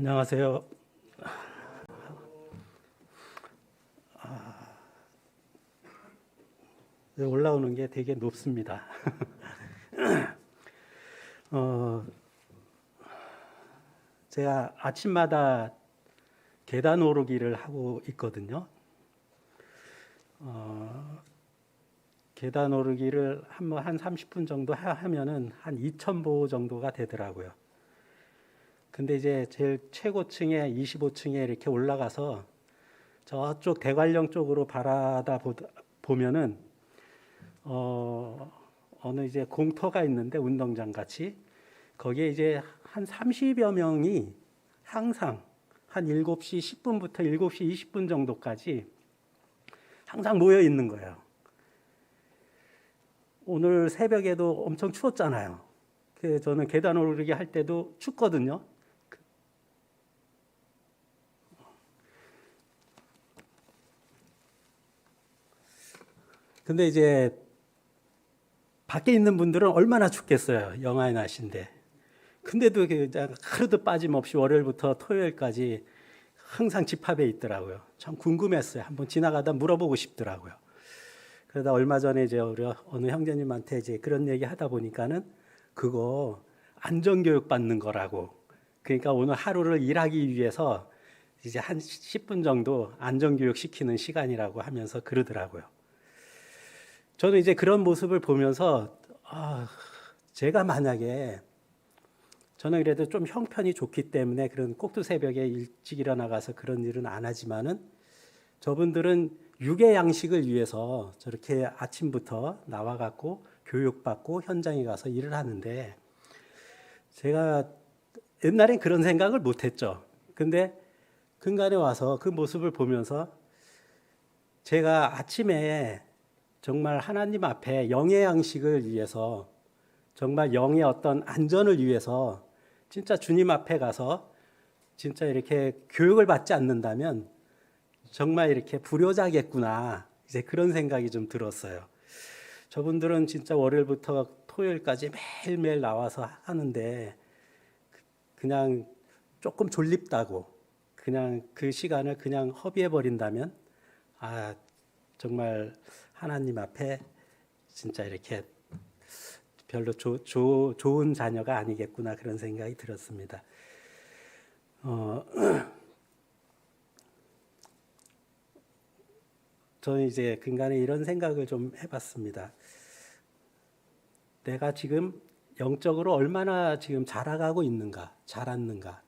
안녕하세요. 올라오는 게 되게 높습니다. 어, 제가 아침마다 계단 오르기를 하고 있거든요. 계단 오르기를 한 30분 정도 하면은 한 2,000보 정도가 되더라고요. 근데 이제 제일 최고층에 25층에 이렇게 올라가서 저쪽 대관령 쪽으로 보면은 어느 이제 공터가 있는데 운동장 같이 거기에 이제 한 30여 명이 항상 한 7시 10분부터 7시 20분 정도까지 항상 모여 있는 거예요. 오늘 새벽에도 엄청 추웠잖아요. 그래서 저는 계단 오르기 할 때도 춥거든요. 근데 이제 밖에 있는 분들은 얼마나 춥겠어요. 영하의 낮인데. 근데도 하루도 빠짐없이 월요일부터 토요일까지 항상 집합에 있더라고요. 참 궁금했어요. 한번 지나가다 물어보고 싶더라고요. 그러다 얼마 전에 이제 우리 어느 형제님한테 이제 그런 얘기 하다 보니까는 그거 안전교육 받는 거라고. 그러니까 오늘 하루를 일하기 위해서 이제 한 10분 정도 안전교육 시키는 시간이라고 하면서 그러더라고요. 저는 이제 그런 모습을 보면서 제가 만약에 저는 그래도 좀 형편이 좋기 때문에 그런 꼭두 새벽에 일찍 일어나가서 그런 일은 안 하지만은 저분들은 육의 양식을 위해서 저렇게 아침부터 나와갖고 교육받고 현장에 가서 일을 하는데 제가 옛날엔 그런 생각을 못했죠. 근데 근간에 와서 그 모습을 보면서 제가 아침에 정말 하나님 앞에 영의 양식을 위해서 정말 영의 어떤 안전을 위해서 진짜 주님 앞에 가서 진짜 이렇게 교육을 받지 않는다면 정말 이렇게 불효자겠구나. 이제 그런 생각이 좀 들었어요. 저분들은 진짜 월요일부터 토요일까지 매일매일 나와서 하는데 그냥 조금 졸립다고 그냥 그 시간을 그냥 허비해 버린다면 정말 하나님 앞에 진짜 이렇게 별로 좋은 자녀가 아니겠구나 그런 생각이 들었습니다. 저는 이제 근간에 이런 생각을 좀 해봤습니다. 내가 지금 영적으로 얼마나 지금 자라가고 있는가, 자랐는가.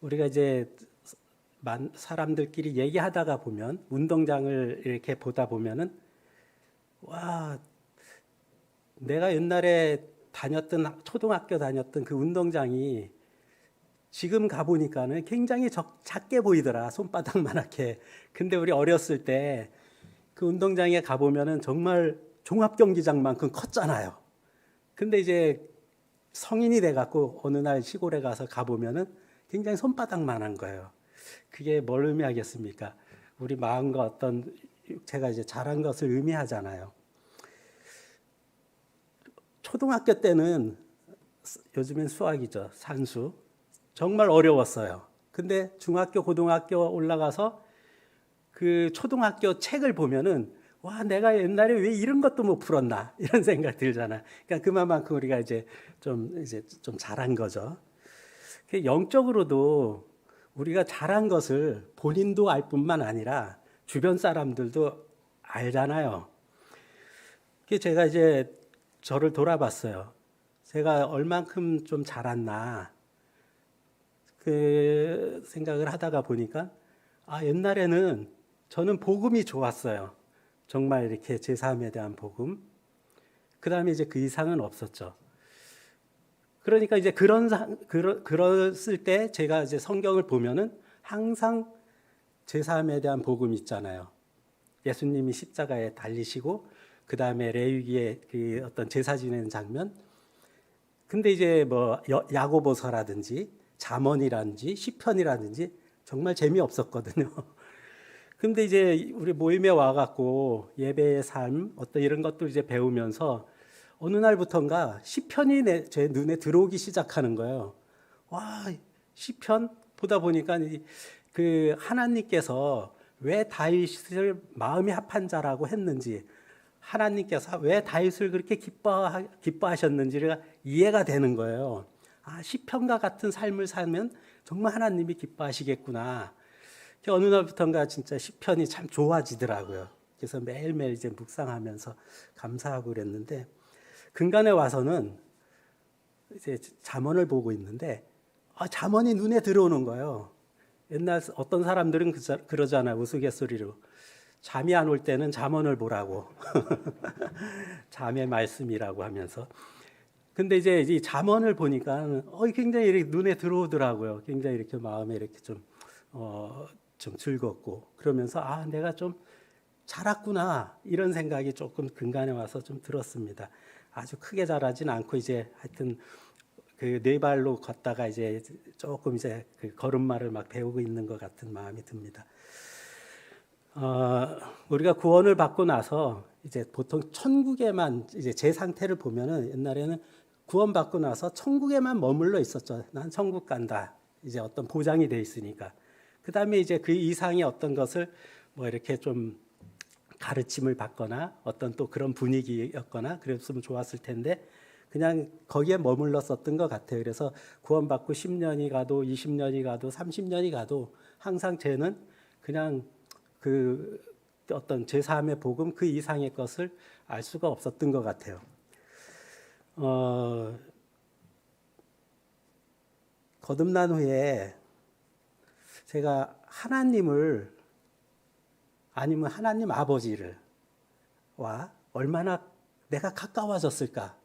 우리가 이제 사람들끼리 얘기하다가 보면 운동장을 이렇게 보다 보면은 와, 내가 옛날에 초등학교 다녔던 그 운동장이 지금 가보니까는 굉장히 작게 보이더라. 손바닥만하게. 근데 우리 어렸을 때 그 운동장에 가보면은 정말 종합경기장만큼 컸잖아요. 근데 이제 성인이 돼갖고 어느 날 시골에 가서 가보면은 굉장히 손바닥만한 거예요. 그게 뭘 의미하겠습니까? 우리 마음과 어떤 육체가 이제 자란 것을 의미하잖아요. 초등학교 때는 요즘엔 수학이죠. 산수. 정말 어려웠어요. 근데 중학교, 고등학교 올라가서 그 초등학교 책을 보면은 와, 내가 옛날에 왜 이런 것도 못 풀었나 이런 생각 들잖아. 그러니까 그만큼 우리가 이제 좀 잘한 거죠. 영적으로도 우리가 잘한 것을 본인도 알 뿐만 아니라 주변 사람들도 알잖아요. 제가 이제 저를 돌아봤어요. 제가 얼만큼 좀 잘았나 그 생각을 하다가 보니까 옛날에는 저는 복음이 좋았어요. 정말 이렇게 제3에 대한 복음. 그 다음에 이제 그 이상은 없었죠. 그러니까 이제 그랬을 때 제가 이제 성경을 보면은 항상 제3에 대한 복음 있잖아요. 예수님이 십자가에 달리시고, 그 다음에 레위기의 그 어떤 제사 지내는 장면. 근데 이제 뭐 야고보서라든지 잠언이라든지 시편이라든지 정말 재미없었거든요. 근데 이제 우리 모임에 와갖고 예배의 삶, 어떤 이런 것들 이제 배우면서 어느 날부턴가 시편이 제 눈에 들어오기 시작하는 거예요. 와, 시편 보다 보니까 그 하나님께서 왜 다윗을 마음이 합한 자라고 했는지, 하나님께서 왜 다윗을 그렇게 기뻐하셨는지가 이해가 되는 거예요. 아, 시편과 같은 삶을 살면 정말 하나님이 기뻐하시겠구나. 어느 날부터인가 진짜 시편이 참 좋아지더라고요. 그래서 매일매일 이제 묵상하면서 감사하고 그랬는데, 근간에 와서는 이제 잠언을 보고 있는데 잠언이 눈에 들어오는 거예요. 옛날 어떤 사람들은 그러잖아요. 우스갯소리로 잠이 안 올 때는 잠언을 보라고 잠의 말씀이라고 하면서. 근데 이제 이 잠언을 보니까 굉장히 이렇게 눈에 들어오더라고요. 굉장히 이렇게 마음에 이렇게 좀 즐겁고, 그러면서 아, 내가 좀 자랐구나, 이런 생각이 조금 근간에 와서 좀 들었습니다. 아주 크게 자라진 않고 이제 하여튼 그 네 발로 걷다가 이제 조금 이제 그 걸음마를 막 배우고 있는 것 같은 마음이 듭니다. 우리가 구원을 받고 나서 이제 보통 천국에만, 이제 제 상태를 보면은 옛날에는 구원받고 나서 천국에만 머물러 있었죠. 난 천국 간다, 이제 어떤 보장이 돼 있으니까. 그 다음에 이제 그 이상의 어떤 것을 뭐 이렇게 좀 가르침을 받거나 어떤 또 그런 분위기였거나 그랬으면 좋았을 텐데, 그냥 거기에 머물렀었던 것 같아요. 그래서 구원받고 10년이 가도 20년이 가도 30년이 가도 항상 쟤는 그냥 그 어떤 제3의 복음 그 이상의 것을 알 수가 없었던 것 같아요. 거듭난 후에 제가 하나님을, 아니면 하나님 아버지를 와 얼마나 내가 가까워졌을까,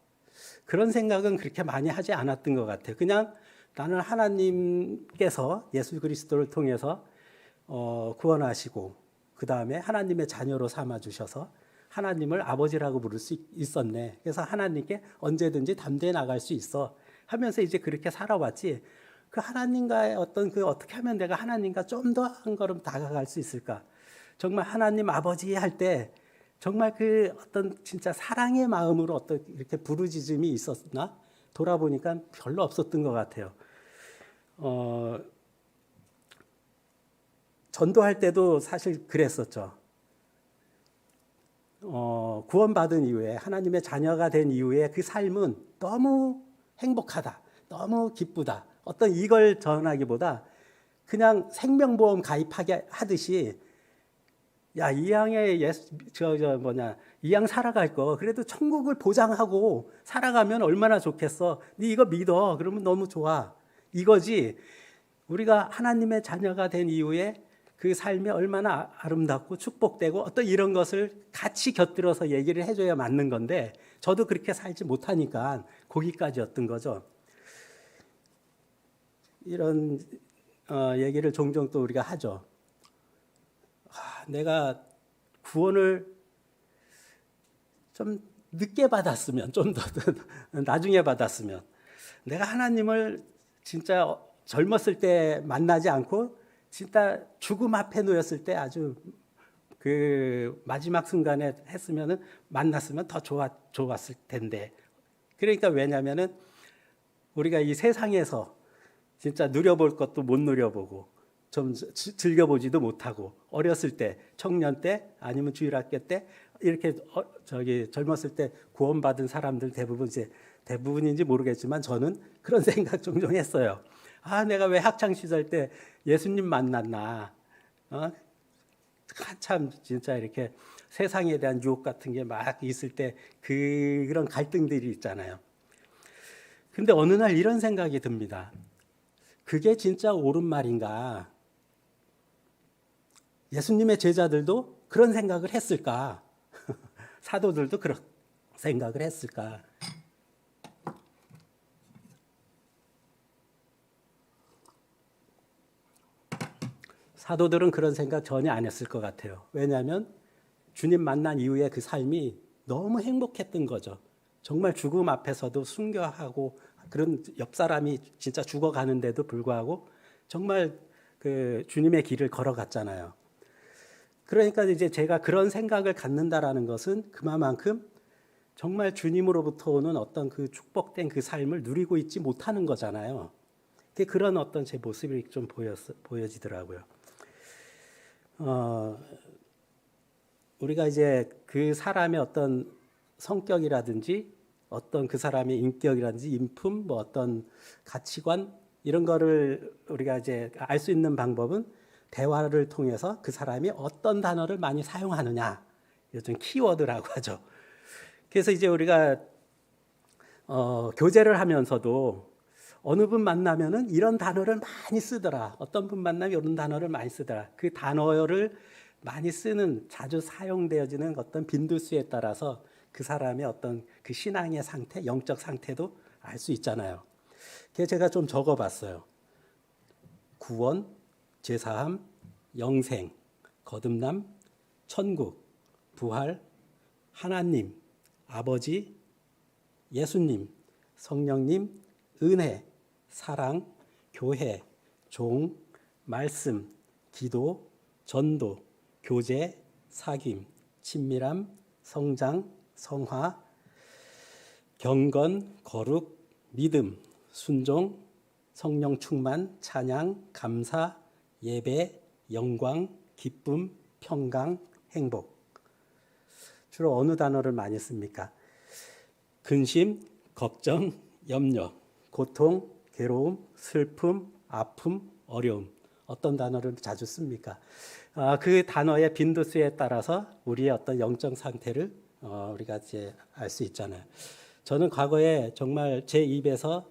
그런 생각은 그렇게 많이 하지 않았던 것 같아요. 그냥 나는 하나님께서 예수 그리스도를 통해서 구원하시고 그 다음에 하나님의 자녀로 삼아주셔서 하나님을 아버지라고 부를 수 있었네. 그래서 하나님께 언제든지 담대히 나갈 수 있어 하면서 이제 그렇게 살아왔지, 그 하나님과의 어떤 그 어떻게 하면 내가 하나님과 좀 더 한 걸음 다가갈 수 있을까, 정말 하나님 아버지 할 때 정말 그 어떤 진짜 사랑의 마음으로 어떤 이렇게 부르짖음이 있었나, 돌아보니까 별로 없었던 것 같아요. 전도할 때도 사실 그랬었죠. 구원받은 이후에, 하나님의 자녀가 된 이후에 그 삶은 너무 행복하다, 너무 기쁘다, 어떤 이걸 전하기보다 그냥 생명보험 가입하게 하듯이, 야, 이 양의 이 양 살아갈 거 그래도 천국을 보장하고 살아가면 얼마나 좋겠어. 네 이거 믿어. 그러면 너무 좋아. 이거지. 우리가 하나님의 자녀가 된 이후에 그 삶이 얼마나 아름답고 축복되고 어떤 이런 것을 같이 곁들여서 얘기를 해줘야 맞는 건데, 저도 그렇게 살지 못하니까 거기까지였던 거죠. 이런 얘기를 종종 또 우리가 하죠. 내가 구원을 좀 늦게 받았으면, 좀 더 나중에 받았으면, 내가 하나님을 진짜 젊었을 때 만나지 않고 진짜 죽음 앞에 놓였을 때 아주 그 마지막 순간에 했으면은, 만났으면 더 좋았을 텐데. 그러니까 왜냐면은 우리가 이 세상에서 진짜 누려볼 것도 못 누려보고 좀 즐겨보지도 못하고, 어렸을 때, 청년 때, 아니면 주일학교 때 이렇게 젊었을 때 구원받은 사람들 대부분인지 모르겠지만 저는 그런 생각 종종 했어요. 아, 내가 왜 학창 시절 때 예수님 만났나? 한참 진짜 이렇게 세상에 대한 유혹 같은 게 막 있을 때 그런 갈등들이 있잖아요. 근데 어느 날 이런 생각이 듭니다. 그게 진짜 옳은 말인가? 예수님의 제자들도 그런 생각을 했을까? 사도들도 그런 생각을 했을까? 사도들은 그런 생각 전혀 안 했을 것 같아요. 왜냐하면 주님 만난 이후에 그 삶이 너무 행복했던 거죠. 정말 죽음 앞에서도 순교하고, 그런 옆 사람이 진짜 죽어가는데도 불구하고 정말 그 주님의 길을 걸어갔잖아요. 그러니까 이제 제가 그런 생각을 갖는다라는 것은 그만큼 정말 주님으로부터 오는 어떤 그 축복된 그 삶을 누리고 있지 못하는 거잖아요. 그런 어떤 제 모습이 좀 보여지더라고요. 우리가 이제 그 사람의 어떤 성격이라든지 어떤 그 사람의 인격이라든지 인품, 뭐 어떤 가치관 이런 거를 우리가 이제 알 수 있는 방법은 대화를 통해서 그 사람이 어떤 단어를 많이 사용하느냐, 요즘 키워드라고 하죠. 그래서 이제 우리가 교제를 하면서도 어느 분 만나면은 이런 단어를 많이 쓰더라. 어떤 분 만나면 이런 단어를 많이 쓰더라. 그 단어를 많이 쓰는, 자주 사용되어지는 어떤 빈도수에 따라서 그 사람의 어떤 그 신앙의 상태, 영적 상태도 알 수 있잖아요. 그래서 제가 좀 적어봤어요. 구원, 제사함, 영생, 거듭남, 천국, 부활, 하나님, 아버지, 예수님, 성령님, 은혜, 사랑, 교회, 종, 말씀, 기도, 전도, 교제, 사귐, 친밀함, 성장, 성화, 경건, 거룩, 믿음, 순종, 성령 충만, 찬양, 감사, 예배, 영광, 기쁨, 평강, 행복. 주로 어느 단어를 많이 씁니까? 근심, 걱정, 염려, 고통, 괴로움, 슬픔, 아픔, 어려움. 어떤 단어를 자주 씁니까? 그 단어의 빈도수에 따라서 우리의 어떤 영적 상태를 우리가 이제 알 수 있잖아요. 저는 과거에 정말 제 입에서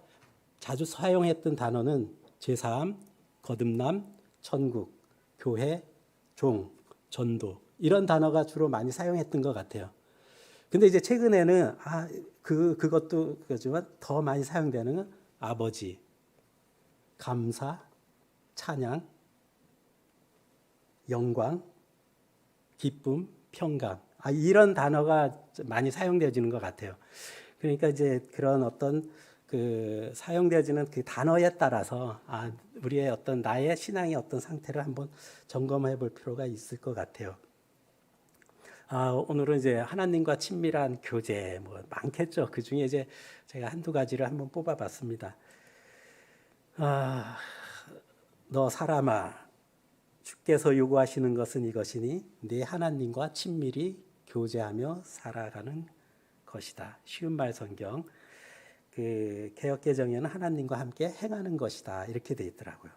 자주 사용했던 단어는 제사함, 거듭남, 천국, 교회, 종, 전도 이런 단어가 주로 많이 사용했던 것 같아요. 근데 이제 최근에는 그것도 그거지만 더 많이 사용되는 건 아버지, 감사, 찬양, 영광, 기쁨, 평강. 이런 단어가 많이 사용되어지는 것 같아요. 그러니까 이제 그런 어떤 그 사용되어지는 그 단어에 따라서 우리의 어떤 나의 신앙의 어떤 상태를 한번 점검해 볼 필요가 있을 것 같아요. 오늘은 이제 하나님과 친밀한 교제 뭐 많겠죠. 그 중에 이제 제가 한두 가지를 한번 뽑아봤습니다. 너 사람아, 주께서 요구하시는 것은 이것이니 네 하나님과 친밀히 교제하며 살아가는 것이다. 쉬운 말 성경. 그 개역개정에는 하나님과 함께 행하는 것이다 이렇게 돼 있더라고요.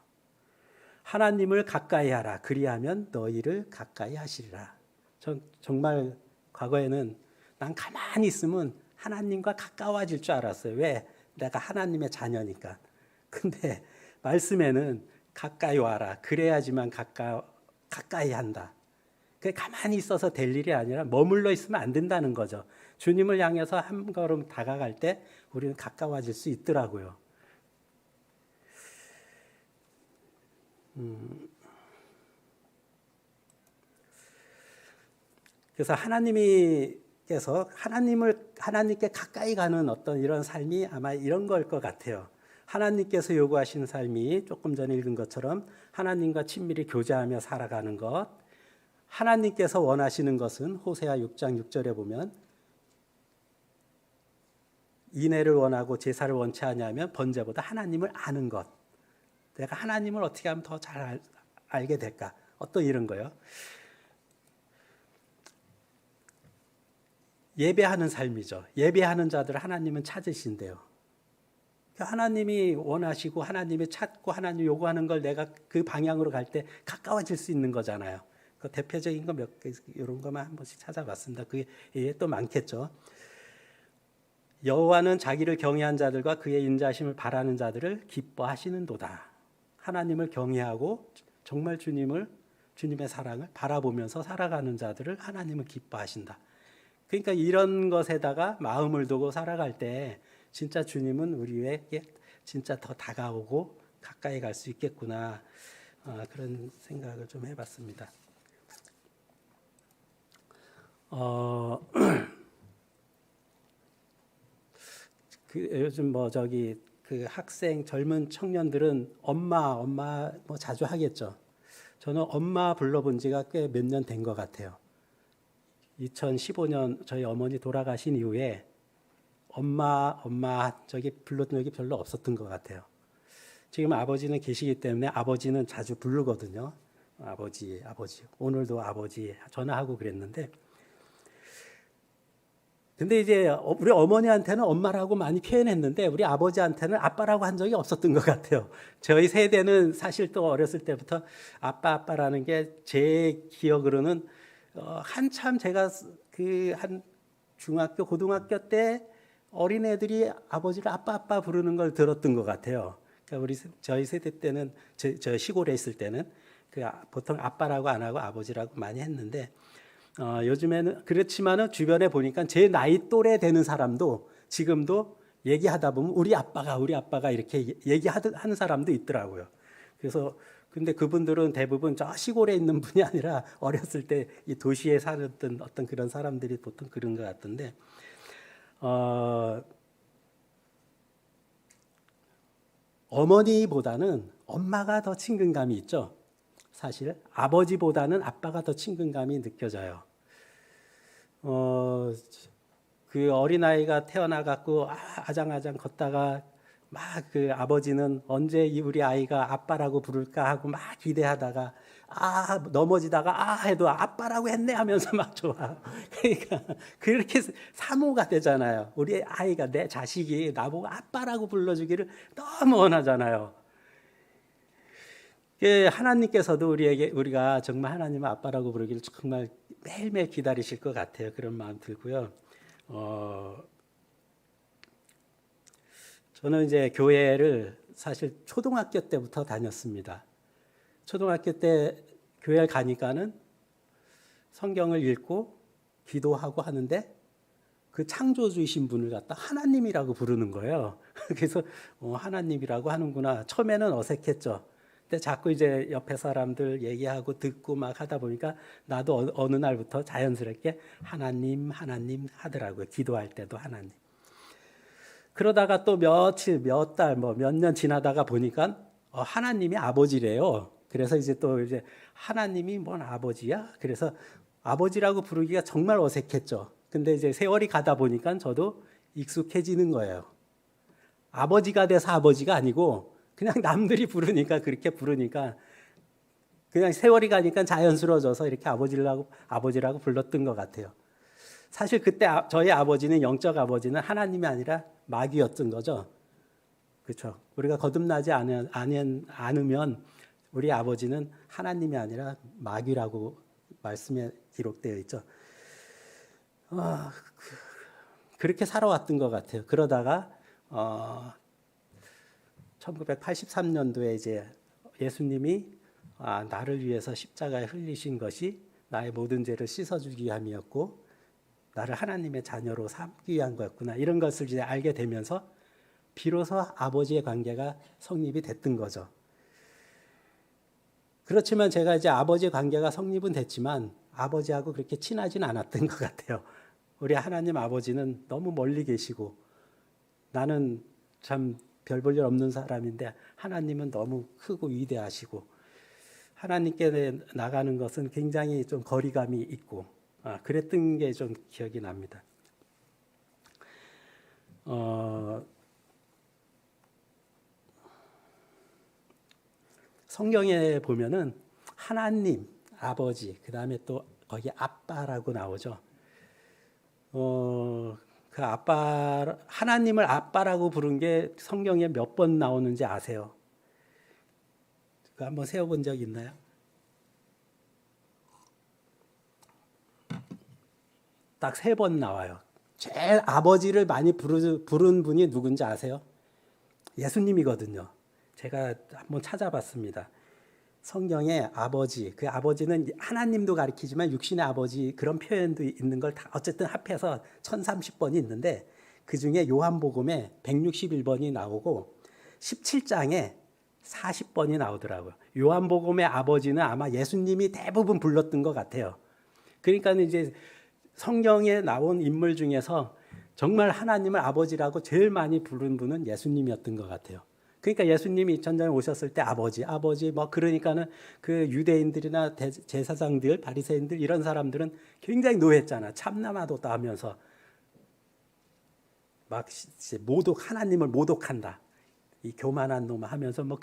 하나님을 가까이 하라. 그리하면 너희를 가까이 하시리라. 전 정말 과거에는 난 가만히 있으면 하나님과 가까워질 줄 알았어요. 왜? 내가 하나님의 자녀니까. 근데 말씀에는 가까이 와라. 그래야지만 가까이 한다. 그게 가만히 있어서 될 일이 아니라 머물러 있으면 안 된다는 거죠. 주님을 향해서 한 걸음 다가갈 때 우리는 가까워질 수 있더라고요. 그래서 하나님께 가까이 가는 어떤 이런 삶이 아마 이런 걸 것 같아요. 하나님께서 요구하시는 삶이 조금 전에 읽은 것처럼 하나님과 친밀히 교제하며 살아가는 것. 하나님께서 원하시는 것은 호세아 6장 6절에 보면 인애를 원하고 제사를 원치 않냐면 번제보다 하나님을 아는 것. 내가 하나님을 어떻게 하면 더 잘 알게 될까? 어떤 이런 거요. 예배하는 삶이죠. 예배하는 자들을 하나님은 찾으신대요. 하나님이 원하시고 하나님이 찾고 하나님 요구하는 걸 내가 그 방향으로 갈 때 가까워질 수 있는 거잖아요. 그 대표적인 거 몇 개 이런 것만 한 번씩 찾아봤습니다. 그게 또 많겠죠. 여호와는 자기를 경외한 자들과 그의 인자심을 바라는 자들을 기뻐하시는도다. 하나님을 경외하고 정말 주님의 사랑을 바라보면서 살아가는 자들을 하나님은 기뻐하신다. 그러니까 이런 것에다가 마음을 두고 살아갈 때 진짜 주님은 우리에게 진짜 더 다가오고 가까이 갈 수 있겠구나. 그런 생각을 좀 해봤습니다. 요즘 그 학생 젊은 청년들은 엄마 뭐 자주 하겠죠. 저는 엄마 불러본 지가 꽤 몇 년 된 것 같아요. 2015년 저희 어머니 돌아가신 이후에 엄마 저기 불렀던 적이 별로 없었던 것 같아요. 지금 아버지는 계시기 때문에 아버지는 자주 부르거든요. 아버지, 아버지. 오늘도 아버지 전화하고 그랬는데, 근데 이제 우리 어머니한테는 엄마라고 많이 표현했는데 우리 아버지한테는 아빠라고 한 적이 없었던 것 같아요. 저희 세대는 사실 또 어렸을 때부터 아빠라는 게 제 기억으로는 한참 제가 그 한 중학교, 고등학교 때 어린애들이 아버지를 아빠 부르는 걸 들었던 것 같아요. 그러니까 저희 세대 때는 저 시골에 있을 때는 보통 아빠라고 안 하고 아버지라고 많이 했는데 요즘에는 그렇지만은 주변에 보니까 제 나이 또래 되는 사람도 지금도 얘기하다 보면 우리 아빠가 이렇게 얘기하는 사람도 있더라고요. 그래서 근데 그분들은 대부분 저 시골에 있는 분이 아니라 어렸을 때 이 도시에 살았던 어떤 그런 사람들이 보통 그런 것 같던데 어머니보다는 엄마가 더 친근감이 있죠. 사실 아버지보다는 아빠가 더 친근감이 느껴져요. 그 어린아이가 태어나갖고 아장아장 걷다가 막 그 아버지는 언제 우리 아이가 아빠라고 부를까 하고 막 기대하다가 넘어지다가 해도 아빠라고 했네 하면서 막 좋아. 그러니까 그렇게 사모가 되잖아요. 우리 아이가 내 자식이 나보고 아빠라고 불러주기를 너무 원하잖아요. 하나님께서도 우리가 정말 하나님을 아빠라고 부르기를 정말 매일매일 기다리실 것 같아요. 그런 마음 들고요. 저는 이제 교회를 사실 초등학교 때부터 다녔습니다. 초등학교 때 교회 가니까는 성경을 읽고 기도하고 하는데 그 창조주이신 분을 갖다 하나님이라고 부르는 거예요. 그래서 하나님이라고 하는구나. 처음에는 어색했죠. 근데 자꾸 이제 옆에 사람들 얘기하고 듣고 막 하다 보니까 나도 어느 날부터 자연스럽게 하나님 하더라고요. 기도할 때도 하나님. 그러다가 또 며칠, 몇 달, 몇 년 지나다가 보니까 하나님이 아버지래요. 그래서 이제 또 이제 하나님이 뭔 아버지야? 그래서 아버지라고 부르기가 정말 어색했죠. 근데 이제 세월이 가다 보니까 저도 익숙해지는 거예요. 아버지가 돼서 아버지가 아니고 그냥 남들이 부르니까 그렇게 부르니까 그냥 세월이 가니까 자연스러워져서 이렇게 아버지라고 불렀던 것 같아요. 사실 그때 저희 아버지는 영적 아버지는 하나님이 아니라 마귀였던 거죠. 그렇죠. 우리가 거듭나지 않으면 우리 아버지는 하나님이 아니라 마귀라고 말씀에 기록되어 있죠. 그렇게 살아왔던 것 같아요. 그러다가 1983년도에 이제 예수님이 나를 위해서 십자가에 흘리신 것이 나의 모든 죄를 씻어주기 위함이었고 나를 하나님의 자녀로 삼기 위한 거였구나. 이런 것을 이제 알게 되면서 비로소 아버지의 관계가 성립이 됐던 거죠. 그렇지만 제가 이제 아버지의 관계가 성립은 됐지만 아버지하고 그렇게 친하지는 않았던 것 같아요. 우리 하나님 아버지는 너무 멀리 계시고 나는 참 별 볼 일 없는 사람인데 하나님은 너무 크고 위대하시고 하나님께 나가는 것은 굉장히 좀 거리감이 있고 그랬던 게 좀 기억이 납니다. 성경에 보면은 하나님, 아버지, 그 다음에 또 거기 아빠라고 나오죠. 그 하나님을 아빠라고 부른 게 성경에 몇 번 나오는지 아세요? 그거 한번 세어본 적 있나요? 딱 3번 나와요. 제일 아버지를 많이 부른 분이 누군지 아세요? 예수님이거든요. 제가 한번 찾아봤습니다. 성경에 아버지, 그 아버지는 하나님도 가리키지만 육신의 아버지 그런 표현도 있는 걸 다 어쨌든 합해서 1030번이 있는데 그중에 요한복음에 161번이 나오고 17장에 40번이 나오더라고요. 요한복음의 아버지는 아마 예수님이 대부분 불렀던 것 같아요. 그러니까 이제 성경에 나온 인물 중에서 정말 하나님을 아버지라고 제일 많이 부른 분은 예수님이었던 것 같아요. 그러니까 예수님이 2000년에 오셨을 때 아버지 뭐 그러니까는 그 유대인들이나 제사장들, 바리새인들 이런 사람들은 굉장히 노했잖아. 참나마도다 하면서 막 하나님을 모독한다. 이 교만한 놈 하면서 뭐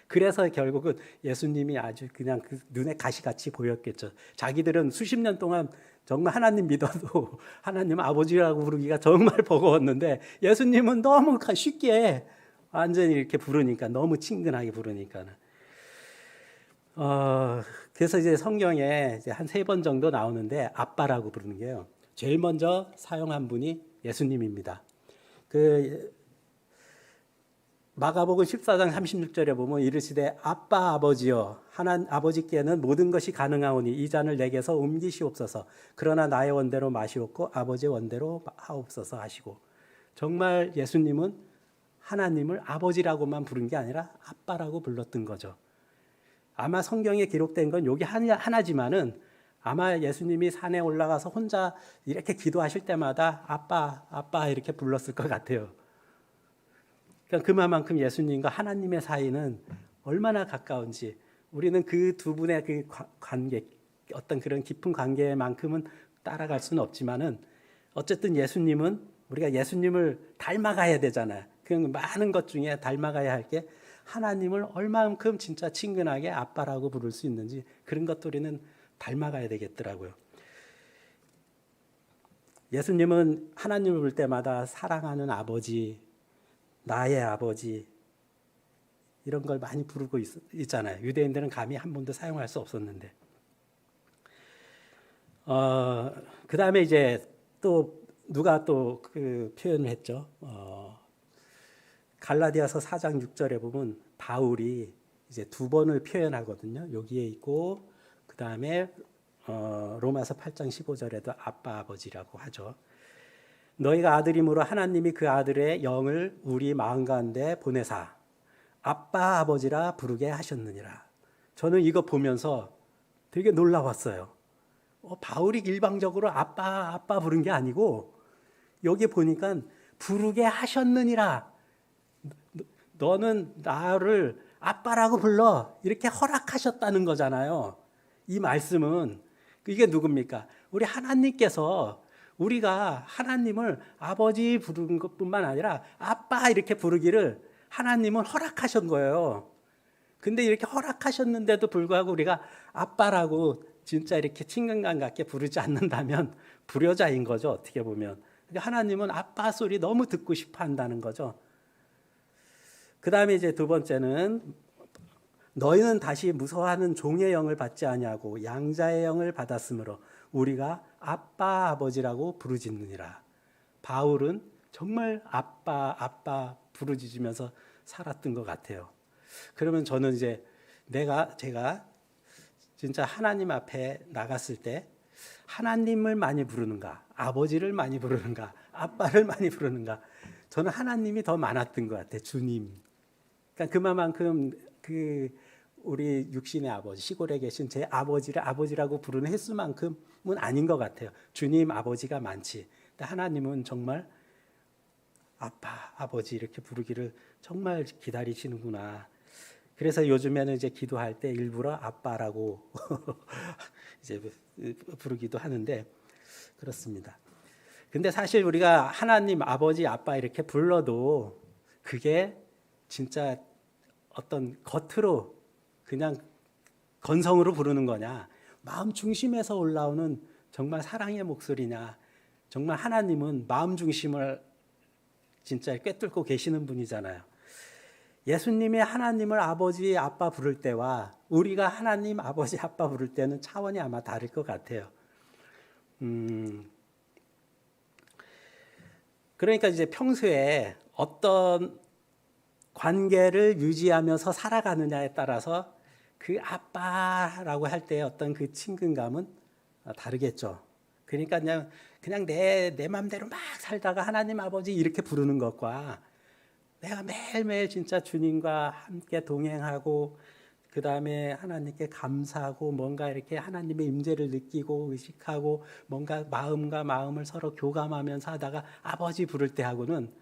그래서 결국은 예수님이 아주 그냥 그 눈에 가시같이 보였겠죠. 자기들은 수십 년 동안 정말 하나님 믿어도 하나님 아버지라고 부르기가 정말 버거웠는데 예수님은 너무 쉽게 완전히 이렇게 부르니까 너무 친근하게 부르니까는. 그래서 이제 성경에 이제 한 3번 정도 나오는데 아빠라고 부르는 게요. 제일 먼저 사용한 분이 예수님입니다. 그 마가복음 14장 36절에 보면 이르시되 아빠 아버지여 아버지께는 모든 것이 가능하오니 이 잔을 내게서 옮기시옵소서. 그러나 나의 원대로 마시옵고 아버지의 원대로 하옵소서 하시고, 정말 예수님은 하나님을 아버지라고만 부른 게 아니라 아빠라고 불렀던 거죠. 아마 성경에 기록된 건 여기 하나지만은 아마 예수님이 산에 올라가서 혼자 이렇게 기도하실 때마다 아빠 아빠 이렇게 불렀을 것 같아요. 그러니까 그만큼 예수님과 하나님의 사이는 얼마나 가까운지, 우리는 그 두 분의 그 관계, 어떤 그런 깊은 관계만큼은 따라갈 수는 없지만은 어쨌든 예수님은 우리가 예수님을 닮아가야 되잖아요. 그냥 많은 것 중에 닮아가야 할 게 하나님을 얼마만큼 진짜 친근하게 아빠라고 부를 수 있는지, 그런 것도 우리는 닮아가야 되겠더라고요. 예수님은 하나님을 부를 때마다 사랑하는 아버지, 나의 아버지, 이런 걸 많이 부르고 있잖아요. 유대인들은 감히 한 번도 사용할 수 없었는데. 그 다음에 이제 또 누가 또 그 표현을 했죠. 갈라디아서 4장 6절에 보면 바울이 이제 2번을 표현하거든요. 여기에 있고, 그 다음에 로마서 8장 15절에도 아빠 아버지라고 하죠. 너희가 아들이므로 하나님이 그 아들의 영을 우리 마음 가운데 보내사 아빠 아버지라 부르게 하셨느니라. 저는 이거 보면서 되게 놀라웠어요. 바울이 일방적으로 아빠 아빠 부른 게 아니고 여기 보니까 부르게 하셨느니라. 너는 나를 아빠라고 불러, 이렇게 허락하셨다는 거잖아요. 이 말씀은 이게 누굽니까? 우리 하나님께서 우리가 하나님을 아버지 부르는 것뿐만 아니라 아빠 이렇게 부르기를 하나님은 허락하신 거예요. 근데 이렇게 허락하셨는데도 불구하고 우리가 아빠라고 진짜 이렇게 친근감 갖게 부르지 않는다면 불효자인 거죠, 어떻게 보면. 하나님은 아빠 소리 너무 듣고 싶어 한다는 거죠. 그 다음에 이제 2번째는 너희는 다시 무서워하는 종의 영을 받지 아니하고 양자의 영을 받았으므로 우리가 아빠 아버지라고 부르짖느니라. 바울은 정말 아빠 아빠 부르짖으면서 살았던 것 같아요. 그러면 저는 이제 제가 진짜 하나님 앞에 나갔을 때 하나님을 많이 부르는가, 아버지를 많이 부르는가, 아빠를 많이 부르는가, 저는 하나님이 더 많았던 것 같아요. 주님. 그러니까 그만큼 우리 육신의 아버지, 시골에 계신 제 아버지를 아버지라고 부르는 횟수만큼은 아닌 것 같아요. 주님 아버지가 많지. 근데 하나님은 정말 아빠, 아버지 이렇게 부르기를 정말 기다리시는구나. 그래서 요즘에는 이제 기도할 때 일부러 아빠라고 이제 부르기도 하는데 그렇습니다. 근데 사실 우리가 하나님, 아버지, 아빠 이렇게 불러도 그게 진짜 어떤 겉으로 그냥 건성으로 부르는 거냐, 마음 중심에서 올라오는 정말 사랑의 목소리냐, 정말 하나님은 마음 중심을 진짜 꿰뚫고 계시는 분이잖아요. 예수님이 하나님을 아버지, 아빠 부를 때와 우리가 하나님, 아버지, 아빠 부를 때는 차원이 아마 다를 것 같아요. 그러니까 이제 평소에 어떤 관계를 유지하면서 살아가느냐에 따라서 그 아빠라고 할 때 어떤 그 친근감은 다르겠죠. 그러니까 그냥 내 맘대로 막 살다가 하나님 아버지 이렇게 부르는 것과 내가 매일매일 진짜 주님과 함께 동행하고 그 다음에 하나님께 감사하고 뭔가 이렇게 하나님의 임재를 느끼고 의식하고 뭔가 마음과 마음을 서로 교감하면서 하다가 아버지 부를 때하고는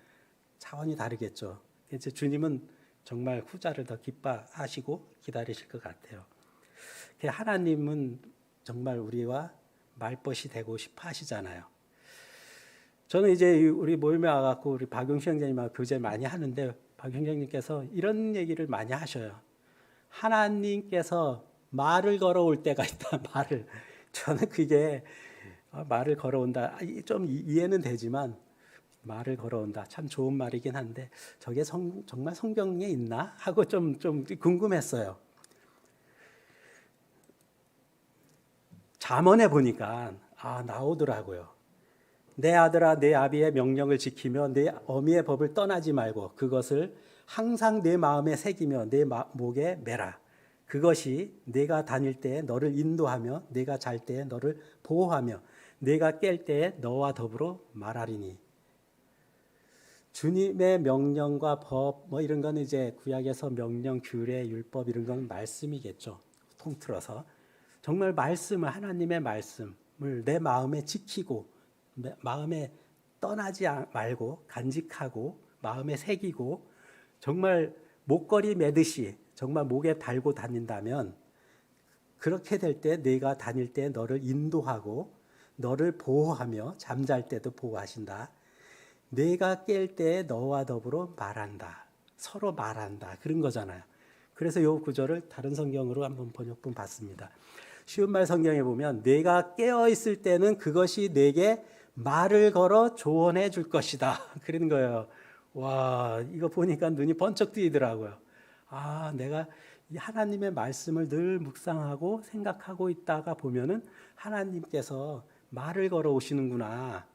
차원이 다르겠죠. 이제 주님은 정말 후자를 더 기뻐하시고 기다리실 것 같아요. 하나님은 정말 우리와 말벗이 되고 싶어 하시잖아요. 저는 이제 우리 모임에 와갖고 우리 박용식 형제님하고 교제 많이 하는데 박형정님께서 이런 얘기를 많이 하셔요. 하나님께서 말을 걸어올 때가 있다. 말을. 저는 그게 말을 걸어온다. 좀 이해는 되지만 말을 걸어온다. 참 좋은 말이긴 한데 저게 정말 성경에 있나? 하고 좀 궁금했어요. 잠언에 보니까 나오더라고요. 내 아들아 내 아비의 명령을 지키며 내 어미의 법을 떠나지 말고 그것을 항상 내 마음에 새기며 내 목에 매라. 그것이 내가 다닐 때에 너를 인도하며 내가 잘 때에 너를 보호하며 내가 깰 때에 너와 더불어 말하리니. 주님의 명령과 법 이런 건 이제 구약에서 명령, 규례, 율법 이런 건 말씀이겠죠. 통틀어서 정말 말씀을 하나님의 말씀을 내 마음에 지키고 마음에 떠나지 말고 간직하고 마음에 새기고 정말 목걸이 매듯이 정말 목에 달고 다닌다면 그렇게 될 때 내가 다닐 때 너를 인도하고 너를 보호하며 잠잘 때도 보호하신다. 내가 깰 때 너와 더불어 말한다. 서로 말한다. 그런 거잖아요. 그래서 이 구절을 다른 성경으로 한번 번역본 봤습니다. 쉬운 말 성경에 보면 내가 깨어 있을 때는 그것이 내게 말을 걸어 조언해 줄 것이다. 그런 거예요. 와, 이거 보니까 눈이 번쩍 뜨이더라고요. 내가 하나님의 말씀을 늘 묵상하고 생각하고 있다가 보면은 하나님께서 말을 걸어 오시는구나.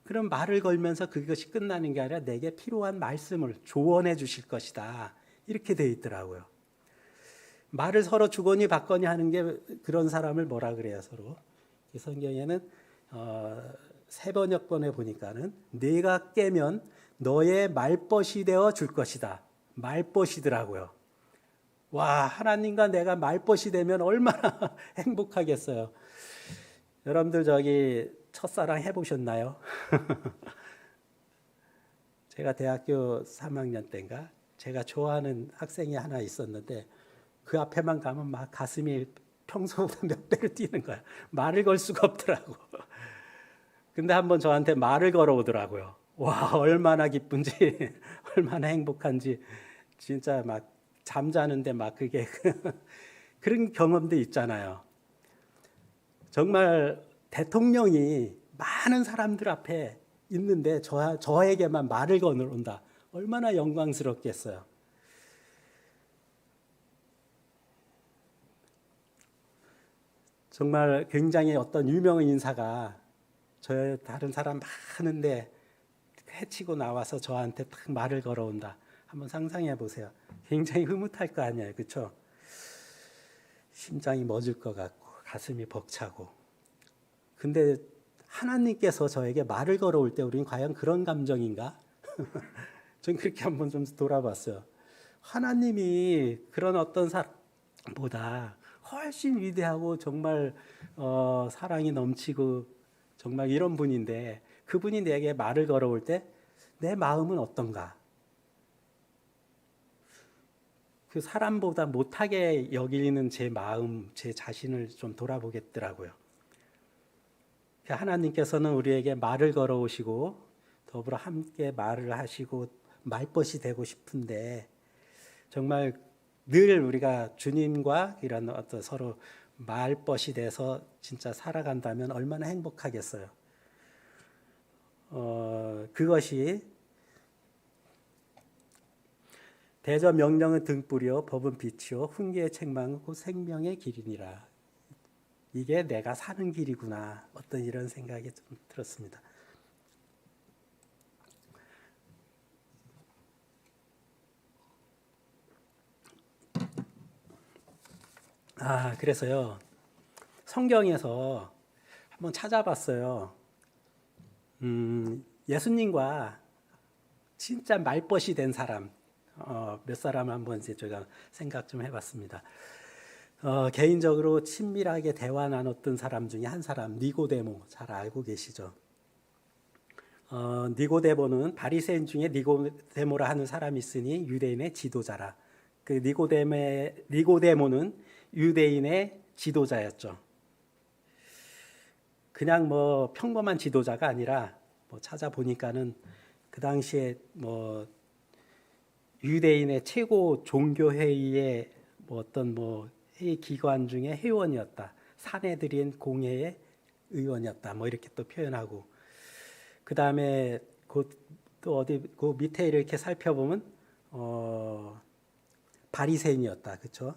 그럼 말을 걸면서 그것이 끝나는 게 아니라 내게 필요한 말씀을 조언해 주실 것이다. 이렇게 돼 있더라고요. 말을 서로 주거니 받거니 하는 게 그런 사람을 뭐라 그래요, 서로. 이 성경에는 새 번역본에 보니까는 네가 깨면 너의 말벗이 되어 줄 것이다. 말벗이더라고요. 와, 하나님과 내가 말벗이 되면 얼마나 행복하겠어요. 여러분들 저기 첫사랑 해보셨나요? 제가 대학교 3학년 때인가 제가 좋아하는 학생이 하나 있었는데 그 앞에만 가면 막 가슴이 평소보다 몇 배로 뛰는 거야. 말을 걸 수가 없더라고. 근데 한번 저한테 말을 걸어오더라고요. 와, 얼마나 기쁜지 얼마나 행복한지 진짜 막 잠자는데 막 그게 그런 경험도 있잖아요. 정말 대통령이 많은 사람들 앞에 있는데 저에게만 말을 걸어온다. 얼마나 영광스럽겠어요. 정말 굉장히 어떤 유명한 인사가 저 다른 사람 많은데 해치고 나와서 저한테 딱 말을 걸어온다. 한번 상상해 보세요. 굉장히 흐뭇할 거 아니에요. 그렇죠? 심장이 멎을 것 같고 가슴이 벅차고. 근데 하나님께서 저에게 말을 걸어올 때 우리는 과연 그런 감정인가? 전 그렇게 한번 좀 돌아봤어요. 하나님이 그런 어떤 사람보다 훨씬 위대하고 정말 사랑이 넘치고 정말 이런 분인데 그분이 내게 말을 걸어올 때 내 마음은 어떤가? 그 사람보다 못하게 여기는 제 마음, 제 자신을 좀 돌아보겠더라고요. 하나님께서는 우리에게 말을 걸어오시고 더불어 함께 말을 하시고 말벗이 되고 싶은데 정말 늘 우리가 주님과 이런 어떤 서로 말벗이 돼서 진짜 살아간다면 얼마나 행복하겠어요. 그것이 대저 명령은 등불이요 법은 빛이요 훈계의 책망은 곧 생명의 길이니라. 이게 내가 사는 길이구나. 어떤 이런 생각이 좀 들었습니다. 그래서요. 성경에서 한번 찾아봤어요. 예수님과 진짜 말벗이 된 사람 몇 사람을 한번 이제 제가 생각 좀 해봤습니다. 개인적으로 친밀하게 대화 나눴던 사람 중에 한 사람 니고데모 잘 알고 계시죠? 니고데모는 바리새인 중에 니고데모라 하는 사람이 있으니 유대인의 지도자라. 그 니고데모는 유대인의 지도자였죠. 그냥 뭐 평범한 지도자가 아니라 뭐 찾아보니까는 그 당시에 뭐 유대인의 최고 종교 회의의 뭐 어떤 뭐 회의 기관 중에 회원이었다. 사내들인 공회의 의원이었다. 뭐 이렇게 또 표현하고 그 다음에 또 어디 그 밑에 이렇게 살펴보면 바리새인이었다. 그렇죠?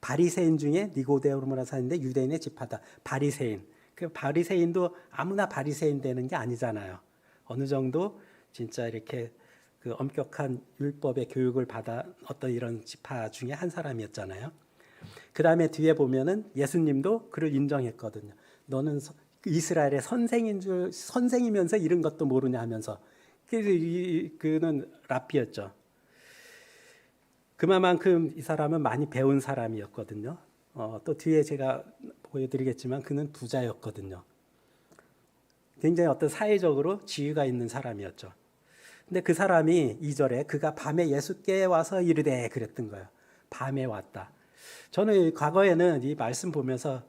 바리새인 중에 니고데모라는 사람인데 유대인의 지파다. 바리새인. 그 바리새인도 아무나 바리새인 되는 게 아니잖아요. 어느 정도 진짜 이렇게 그 엄격한 율법의 교육을 받아 어떤 이런 지파 중에 한 사람이었잖아요. 그 다음에 뒤에 보면은 예수님도 그를 인정했거든요. 너는 이스라엘의 선생이면서 이런 것도 모르냐 하면서. 그래서 그는 랍비였죠. 그만큼 이 사람은 많이 배운 사람이었거든요. 또 뒤에 제가 보여드리겠지만 그는 부자였거든요. 굉장히 어떤 사회적으로 지위가 있는 사람이었죠. 근데 그 사람이 2절에 그가 밤에 예수께 와서 이르되 그랬던 거예요. 밤에 왔다. 저는 과거에는 이 말씀 보면서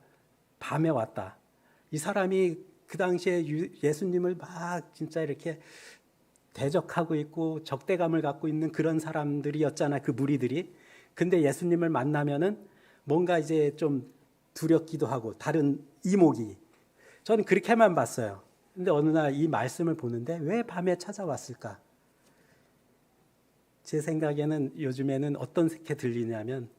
밤에 왔다. 이 사람이 그 당시에 예수님을 막 진짜 이렇게 대적하고 있고 적대감을 갖고 있는 그런 사람들이었잖아요. 그 무리들이. 근데 예수님을 만나면은 뭔가 이제 좀 두렵기도 하고 다른 이목이. 저는 그렇게만 봤어요. 근데 어느 날 이 말씀을 보는데 왜 밤에 찾아왔을까? 제 생각에는 요즘에는 어떤 게 들리냐면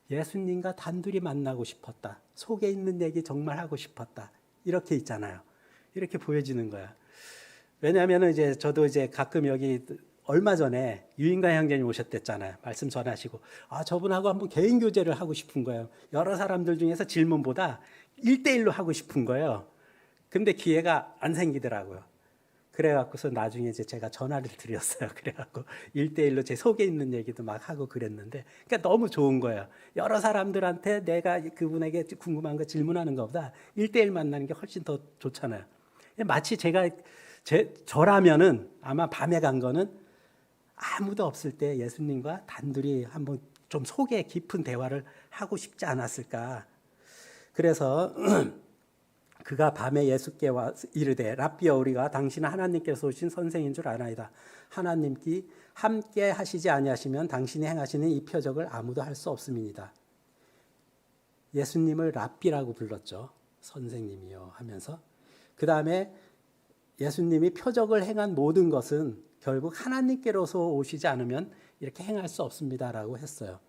예수님과 단둘이 만나고 싶었다. 속에 있는 얘기 정말 하고 싶었다. 이렇게 있잖아요. 이렇게 보여지는 거야. 왜냐하면 이제 저도 이제 가끔 여기 얼마 전에 유인가 형제님 오셨댔잖아요. 말씀 전하시고 저분하고 한번 개인 교제를 하고 싶은 거예요. 여러 사람들 중에서 질문보다 1대1로 하고 싶은 거예요. 근데 기회가 안 생기더라고요. 그래갖고서 나중에 이제 제가 전화를 드렸어요. 그래갖고 1대1로 제 속에 있는 얘기도 막 하고 그랬는데, 그러니까 너무 좋은 거예요. 여러 사람들한테 내가 그분에게 궁금한 거 질문하는 것보다 1대1 만나는 게 훨씬 더 좋잖아요. 마치 저라면은 아마 밤에 간 거는 아무도 없을 때 예수님과 단둘이 한번 좀 속에 깊은 대화를 하고 싶지 않았을까. 그래서 그가 밤에 예수께 와 이르되 랍비여 우리가 당신은 하나님께서 오신 선생인 줄 아나이다. 하나님께 함께 하시지 아니하시면 당신이 행하시는 이 표적을 아무도 할 수 없음이니이다. 예수님을 랍비라고 불렀죠. 선생님이요 하면서. 그 다음에 예수님이 표적을 행한 모든 것은 결국 하나님께로서 오시지 않으면 이렇게 행할 수 없습니다라고 했어요.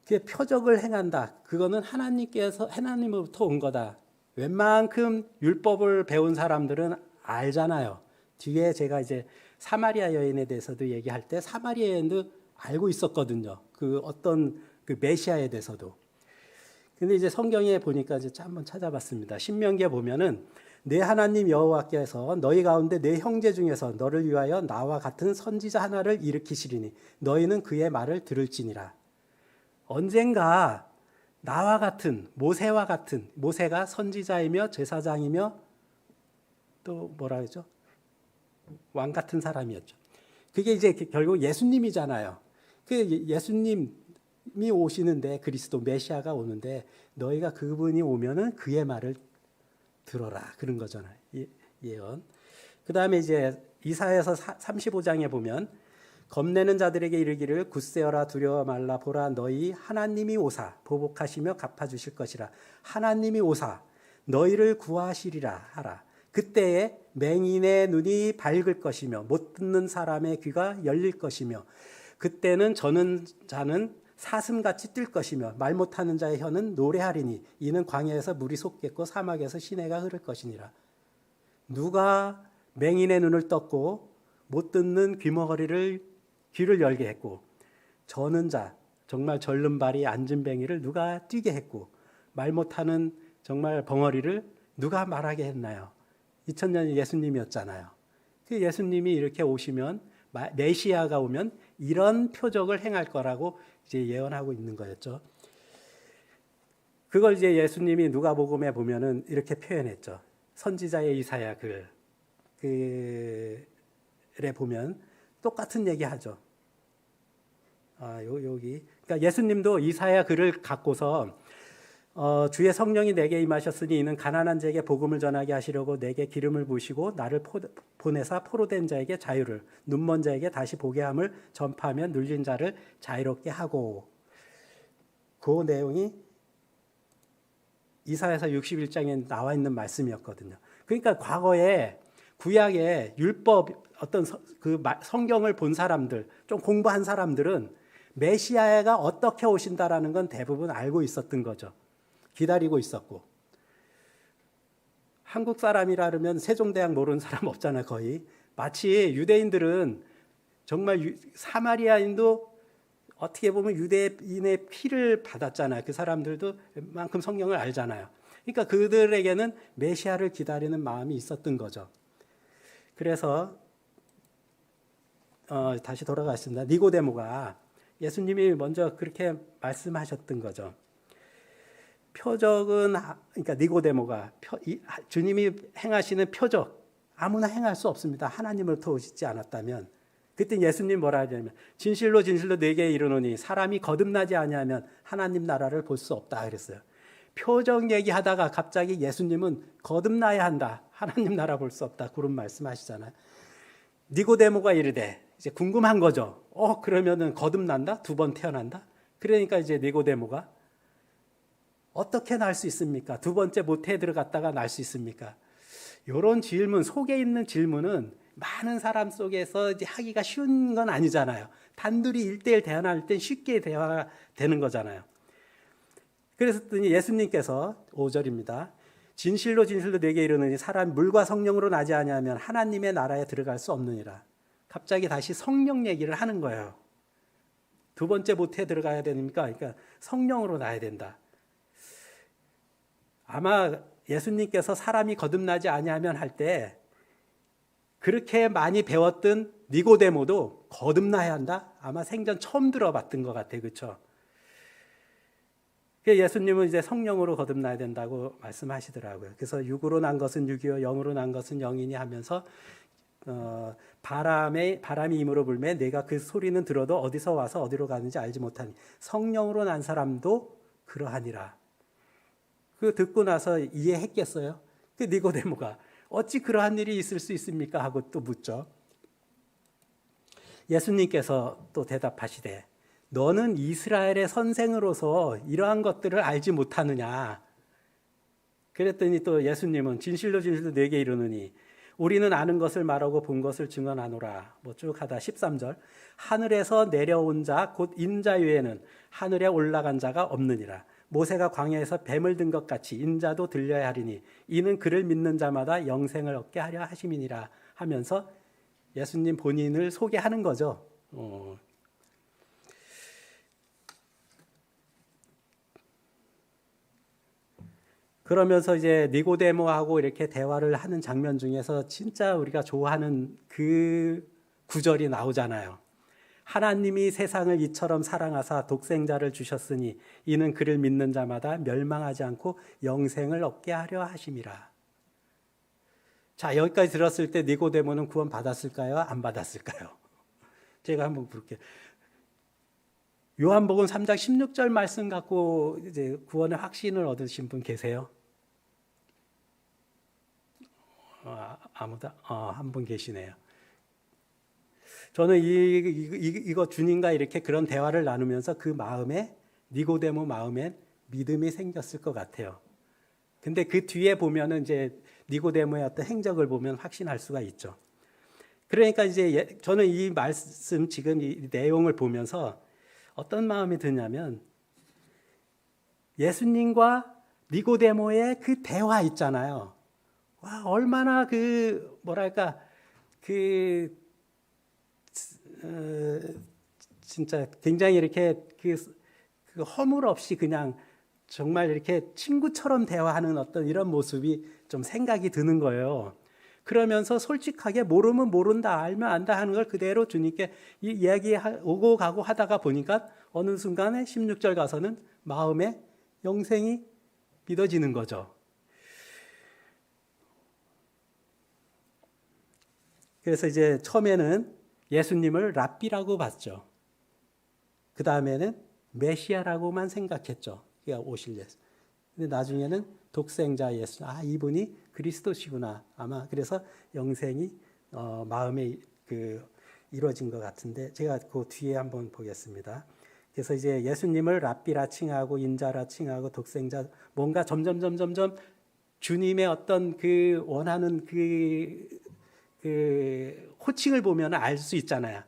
그 표적을 행한다. 그거는 하나님으로부터 온 거다. 웬만큼 율법을 배운 사람들은 알잖아요. 뒤에 제가 이제 사마리아 여인에 대해서도 얘기할 때 사마리아 여인도 알고 있었거든요. 그 어떤 그 메시아에 대해서도. 근데 이제 성경에 보니까 이제 한번 찾아봤습니다. 신명기에 보면은 내 하나님 여호와께서 너희 가운데 내 형제 중에서 너를 위하여 나와 같은 선지자 하나를 일으키시리니 너희는 그의 말을 들을지니라. 언젠가 나와 같은 모세와 같은 모세가 선지자이며 제사장이며 또 뭐라 그러죠? 왕 같은 사람이었죠. 그게 이제 결국 예수님이잖아요. 그 예수님이 오시는데 그리스도 메시아가 오는데 너희가 그분이 오면은 그의 말을 들어라 그런 거잖아요. 예언. 그다음에 이제 이사야서 35장에 보면 겁내는 자들에게 이르기를 굳세어라 두려워 말라 보라 너희 하나님이 오사 보복하시며 갚아주실 것이라. 하나님이 오사 너희를 구하시리라 하라. 그때에 맹인의 눈이 밝을 것이며 못 듣는 사람의 귀가 열릴 것이며 그때는 저는 자는 사슴같이 뜰 것이며 말 못하는 자의 혀는 노래하리니 이는 광야에서 물이 솟겠고 사막에서 시내가 흐를 것이니라. 누가 맹인의 눈을 떴고 못 듣는 귀를 열게 했고 저는 자 정말 절름발이 앉은뱅이를 누가 뛰게 했고 말 못하는 정말 벙어리를 누가 말하게 했나요? 2000년 예수님이었잖아요. 그 예수님이 이렇게 오시면 메시아가 오면 이런 표적을 행할 거라고 이제 예언하고 있는 거였죠. 그걸 이제 예수님이 누가복음에 보면은 이렇게 표현했죠. 선지자의 이사야 글에 보면 똑같은 얘기하죠. 여기. 그러니까 예수님도 이사야 글을 갖고서 주의 성령이 내게 임하셨으니 이는 가난한 자에게 복음을 전하게 하시려고 내게 기름을 부으시고 나를 보내사 포로된 자에게 자유를, 눈먼 자에게 다시 보게 함을 전파하며 눌린 자를 자유롭게 하고. 그 내용이 이사야서 61장에 나와 있는 말씀이었거든요. 그러니까 과거에 구약의 율법, 어떤 성경을 본 사람들, 좀 공부한 사람들은 메시아가 어떻게 오신다라는 건 대부분 알고 있었던 거죠. 기다리고 있었고. 한국 사람이라 그러면 세종대왕 모르는 사람 없잖아요, 거의. 마치 유대인들은 정말 사마리아인도 어떻게 보면 유대인의 피를 받았잖아요. 그 사람들도 만큼 성경을 알잖아요. 그러니까 그들에게는 메시아를 기다리는 마음이 있었던 거죠. 그래서 다시 돌아가겠습니다. 니고데모가 예수님이 먼저 그렇게 말씀하셨던 거죠. 표적은, 그러니까 니고데모가 주님이 행하시는 표적 아무나 행할 수 없습니다. 하나님으로부터 오시지 않았다면. 그때 예수님 뭐라 하냐면 진실로 진실로 내게 이르노니 사람이 거듭나지 아니하면 하나님 나라를 볼 수 없다 그랬어요. 표적 얘기하다가 갑자기 예수님은 거듭나야 한다. 하나님 나라 볼 수 없다. 그런 말씀하시잖아요. 니고데모가 이르되 이제 궁금한 거죠. 그러면은 거듭난다? 두 번 태어난다? 그러니까 이제 니고데모가 어떻게 날 수 있습니까? 두 번째 모태에 들어갔다가 날 수 있습니까? 이런 질문, 속에 있는 질문은 많은 사람 속에서 이제 하기가 쉬운 건 아니잖아요. 단둘이 1대1 대화할 땐 쉽게 대화가 되는 거잖아요. 그래서 예수님께서 5절입니다. 진실로 진실로 내게 이르노니 사람 물과 성령으로 나지 아니하면 하나님의 나라에 들어갈 수 없느니라. 갑자기 다시 성령 얘기를 하는 거예요. 두 번째 모태에 들어가야 됩니까? 그러니까 성령으로 나야 된다. 아마 예수님께서 사람이 거듭나지 아니하면 할 때 그렇게 많이 배웠던 니고데모도 거듭나야 한다? 아마 생전 처음 들어봤던 것 같아요. 그렇죠? 예수님은 이제 성령으로 거듭나야 된다고 말씀하시더라고요. 그래서 육으로 난 것은 육이요 영으로 난 것은 영이니 하면서 바람이 임으로 불매 내가 그 소리는 들어도 어디서 와서 어디로 가는지 알지 못하니 성령으로 난 사람도 그러하니라. 그 듣고 나서 이해했겠어요? 그 니고데모가 어찌 그러한 일이 있을 수 있습니까? 하고 또 묻죠. 예수님께서 또 대답하시되 너는 이스라엘의 선생으로서 이러한 것들을 알지 못하느냐. 그랬더니 또 예수님은 진실로 진실로 내게 이르노니 우리는 아는 것을 말하고 본 것을 증언하노라. 뭐 쭉 하다 13절 하늘에서 내려온 자 곧 인자 외에는 하늘에 올라간 자가 없느니라. 모세가 광야에서 뱀을 든 것 같이 인자도 들려야 하리니 이는 그를 믿는 자마다 영생을 얻게 하려 하심이니라 하면서 예수님 본인을 소개하는 거죠. 그러면서 이제 니고데모하고 이렇게 대화를 하는 장면 중에서 진짜 우리가 좋아하는 그 구절이 나오잖아요. 하나님이 세상을 이처럼 사랑하사 독생자를 주셨으니 이는 그를 믿는 자마다 멸망하지 않고 영생을 얻게 하려 하심이라. 자, 여기까지 들었을 때 니고데모는 구원 받았을까요? 안 받았을까요? 제가 한번 볼게요. 요한복음 3장 16절 말씀 갖고 이제 구원의 확신을 얻으신 분 계세요? 아무도 한 분 계시네요. 저는 이거 주님과 이렇게 그런 대화를 나누면서 그 마음에 니고데모 마음에 믿음이 생겼을 것 같아요. 근데 그 뒤에 보면은 이제 니고데모의 어떤 행적을 보면 확신할 수가 있죠. 그러니까 이제 저는 이 말씀 지금 이 내용을 보면서 어떤 마음이 드냐면 예수님과 니고데모의 그 대화 있잖아요. 와, 얼마나 진짜 굉장히 이렇게 그 허물 없이 그냥 정말 이렇게 친구처럼 대화하는 어떤 이런 모습이 좀 생각이 드는 거예요. 그러면서 솔직하게 모르면 모른다, 알면 안다 하는 걸 그대로 주님께 이야기 오고 가고 하다가 보니까 어느 순간에 16절 가서는 마음에 영생이 믿어지는 거죠. 그래서 이제 처음에는 예수님을 랍비라고 봤죠. 그 다음에는 메시아라고만 생각했죠. 그가 오실 예수. 근데 나중에는 독생자 예수, 이분이 그리스도시구나. 아마 그래서 영생이 마음에 이루어진 것 같은데 제가 그 뒤에 한번 보겠습니다. 그래서 이제 예수님을 랍비라 칭하고 인자라 칭하고 독생자, 뭔가 점점 주님의 어떤 그 원하는 그 호칭을 보면 알 수 있잖아요.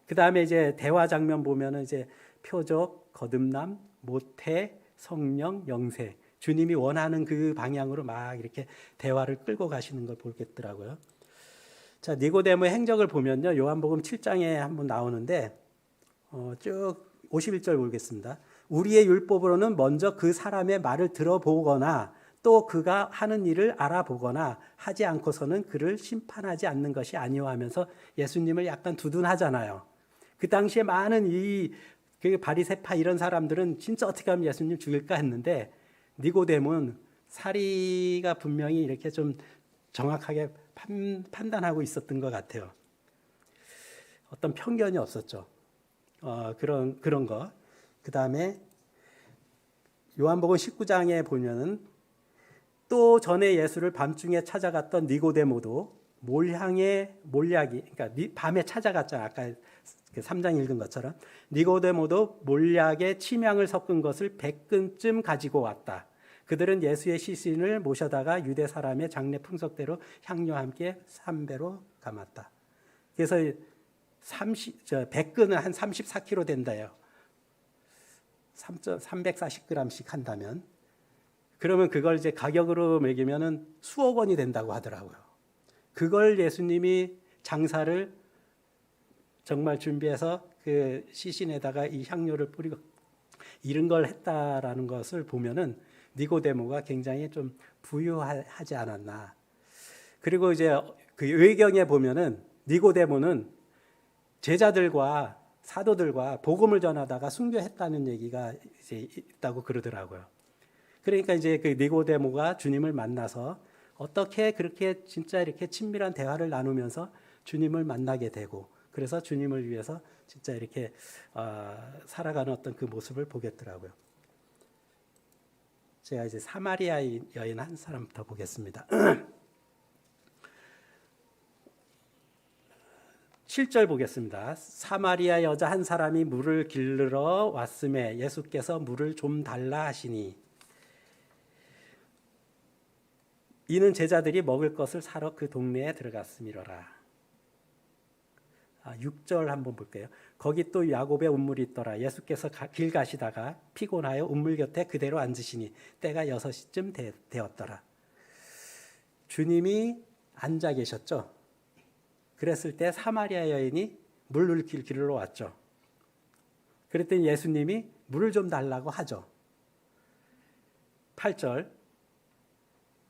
그 다음에 이제 대화 장면 보면은 이제 표적, 거듭남, 모태, 성령, 영생, 주님이 원하는 그 방향으로 막 이렇게 대화를 끌고 가시는 걸 보겠더라고요. 자, 니고데모의 행적을 보면요, 요한복음 7장에 한번 나오는데 쭉 51절 보겠습니다. 우리의 율법으로는 먼저 그 사람의 말을 들어보거나 또 그가 하는 일을 알아보거나 하지 않고서는 그를 심판하지 않는 것이 아니오 하면서 예수님을 약간 두둔하잖아요. 그 당시에 많은 그 바리새파 이런 사람들은 진짜 어떻게 하면 예수님 죽일까 했는데 니고데모는 사리가 분명히 이렇게 좀 정확하게 판단하고 있었던 것 같아요. 어떤 편견이 없었죠. 그런 거. 그 다음에 요한복음 19장에 보면은 또 전에 예수를 밤중에 찾아갔던 니고데모도 그러니까 밤에 찾아갔잖아. 아까 3장 읽은 것처럼 니고데모도 몰약에 침향을 섞은 것을 100근쯤 가지고 왔다. 그들은 예수의 시신을 모셔다가 유대 사람의 장례 풍속대로 향료와 함께 3배로 감았다. 그래서 100근은 한 34kg 된다요. 340g씩 한다면 그러면 그걸 이제 가격으로 매기면은 수억 원이 된다고 하더라고요. 그걸 예수님이 장사를 정말 준비해서 그 시신에다가 이 향료를 뿌리고 이런 걸 했다라는 것을 보면은 니고데모가 굉장히 좀 부유하지 않았나. 그리고 이제 그 외경에 보면은 니고데모는 제자들과 사도들과 복음을 전하다가 순교했다는 얘기가 이제 있다고 그러더라고요. 그러니까 이제 그 니고데모가 주님을 만나서 어떻게 그렇게 진짜 이렇게 친밀한 대화를 나누면서 주님을 만나게 되고 그래서 주님을 위해서 진짜 이렇게 살아가는 어떤 그 모습을 보겠더라고요. 제가 이제 사마리아 여인 한 사람부터 보겠습니다. 7절 보겠습니다. 사마리아 여자 한 사람이 물을 길르러 왔음에 예수께서 물을 좀 달라 하시니 이는 제자들이 먹을 것을 사러 그 동네에 들어갔음이로라. 6절 한번 볼게요. 거기 또 야곱의 운물이 있더라. 예수께서 길 가시다가 피곤하여 운물 곁에 그대로 앉으시니 때가 6시쯤 되었더라. 주님이 앉아 계셨죠. 그랬을 때 사마리아 여인이 물을 길러 왔죠. 그랬더니 예수님이 물을 좀 달라고 하죠. 8절.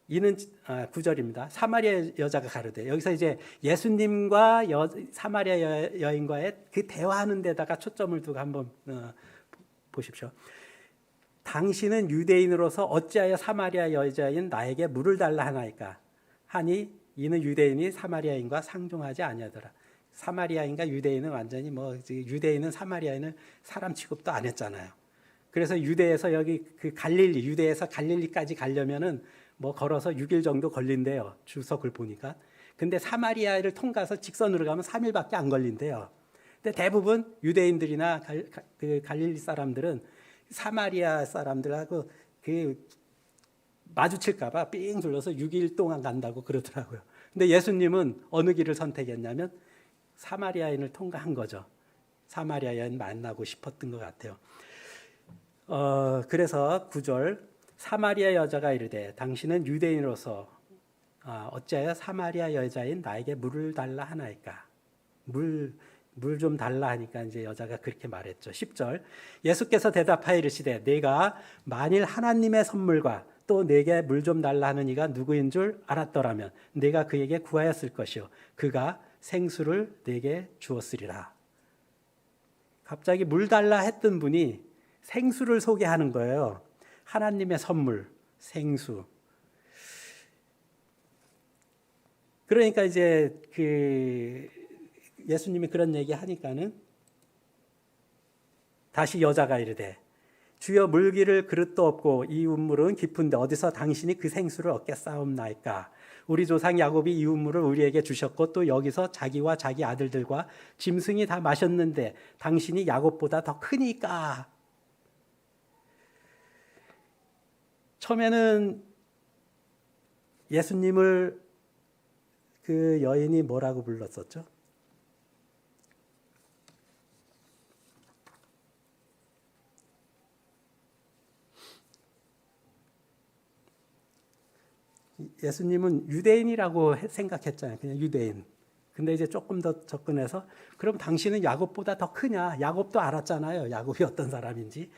이는 9절입니다. 사마리아 여자가 가르되 여기서 이제 예수님과 사마리아 여인과의 그 대화하는 데다가 초점을 두고 한번 보십시오. 당신은 유대인으로서 어찌하여 사마리아 여자인 나에게 물을 달라 하나이까 하니 이는 유대인이 사마리아인과 상종하지 아니하더라. 사마리아인과 유대인은 완전히 유대인은 사마리아인을 사람 취급도 안 했잖아요. 그래서 유대에서 여기 그 유대에서 갈릴리까지 가려면은 걸어서 6일 정도 걸린대요. 주석을 보니까. 근데 사마리아를 통과해서 직선으로 가면 3일밖에 안 걸린대요. 근데 대부분 유대인들이나 그 갈릴리 사람들은 사마리아 사람들하고 마주칠까봐 삥 둘러서 6일 동안 간다고 그러더라고요. 근데 예수님은 어느 길을 선택했냐면 사마리아인을 통과한 거죠. 사마리아인 만나고 싶었던 것 같아요. 그래서 9절 사마리아 여자가 이르되 당신은 유대인으로서 어찌하여 사마리아 여자인 나에게 물을 달라 하나이까. 물 좀 달라 하니까 이제 여자가 그렇게 말했죠. 10절 예수께서 대답하여 이르시되 내가 만일 하나님의 선물과 또 내게 물 좀 달라 하는 이가 누구인 줄 알았더라면 내가 그에게 구하였을 것이요 그가 생수를 내게 주었으리라. 갑자기 물 달라 했던 분이 생수를 소개하는 거예요. 하나님의 선물, 생수. 그러니까 이제 예수님이 그런 얘기 하니까는 다시 여자가 이르되 주여 물기를 그릇도 없고 이 우물은 깊은데 어디서 당신이 그 생수를 얻겠사옵나이까. 우리 조상 야곱이 이 우물을 우리에게 주셨고 또 여기서 자기와 자기 아들들과 짐승이 다 마셨는데 당신이 야곱보다 더 크니까. 처음에는 예수님을 그 여인이 뭐라고 불렀었죠? 예수님은 유대인이라고 생각했잖아요. 그냥 유대인. 근데 이제 조금 더 접근해서 그럼 당신은 야곱보다 더 크냐? 야곱도 알았잖아요. 야곱이 어떤 사람인지.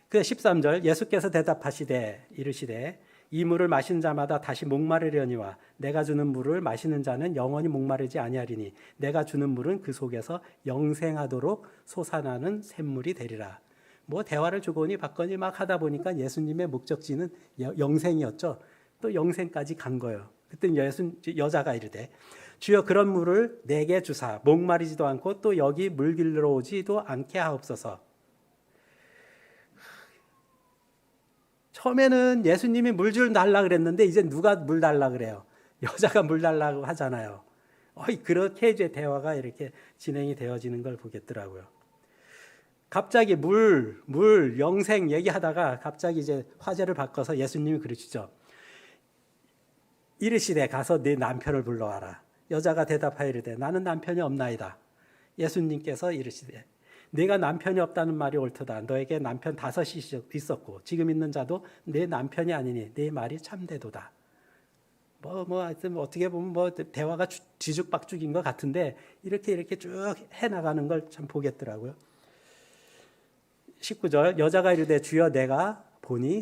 그 13절 예수께서 대답하시되 이르시되 이 물을 마신 자마다 다시 목마르려니와 내가 주는 물을 마시는 자는 영원히 목마르지 아니하리니 내가 주는 물은 그 속에서 영생하도록 솟아나는 샘물이 되리라. 뭐 대화를 주거니 받거니 막 하다 보니까 예수님의 목적지는 영생이었죠. 또 영생까지 간 거예요. 그때 여자가 이르되 주여 그런 물을 내게 주사 목마르지도 않고 또 여기 물 길러 오지도 않게 하옵소서. 처음에는 예수님이 물 줄 달라 그랬는데 이제 누가 물 달라 그래요? 여자가 물 달라고 하잖아요. 그렇게 이제 대화가 이렇게 진행이 되어지는 걸 보겠더라고요. 갑자기 물, 영생 얘기하다가 갑자기 이제 화제를 바꿔서 예수님이 그러시죠. 이르시되 가서 네 남편을 불러와라. 여자가 대답하여 이르되 나는 남편이 없나이다. 예수님께서 이르시되 네가 남편이 없다는 말이 옳도다. 너에게 남편 5이 있었고 지금 있는 자도 네 남편이 아니니 네 말이 참되도다. 하여튼 어떻게 보면 대화가 뒤죽박죽인 것 같은데 이렇게 쭉 해나가는 걸 참 보겠더라고요. 19절 여자가 이르되 주여 내가 보니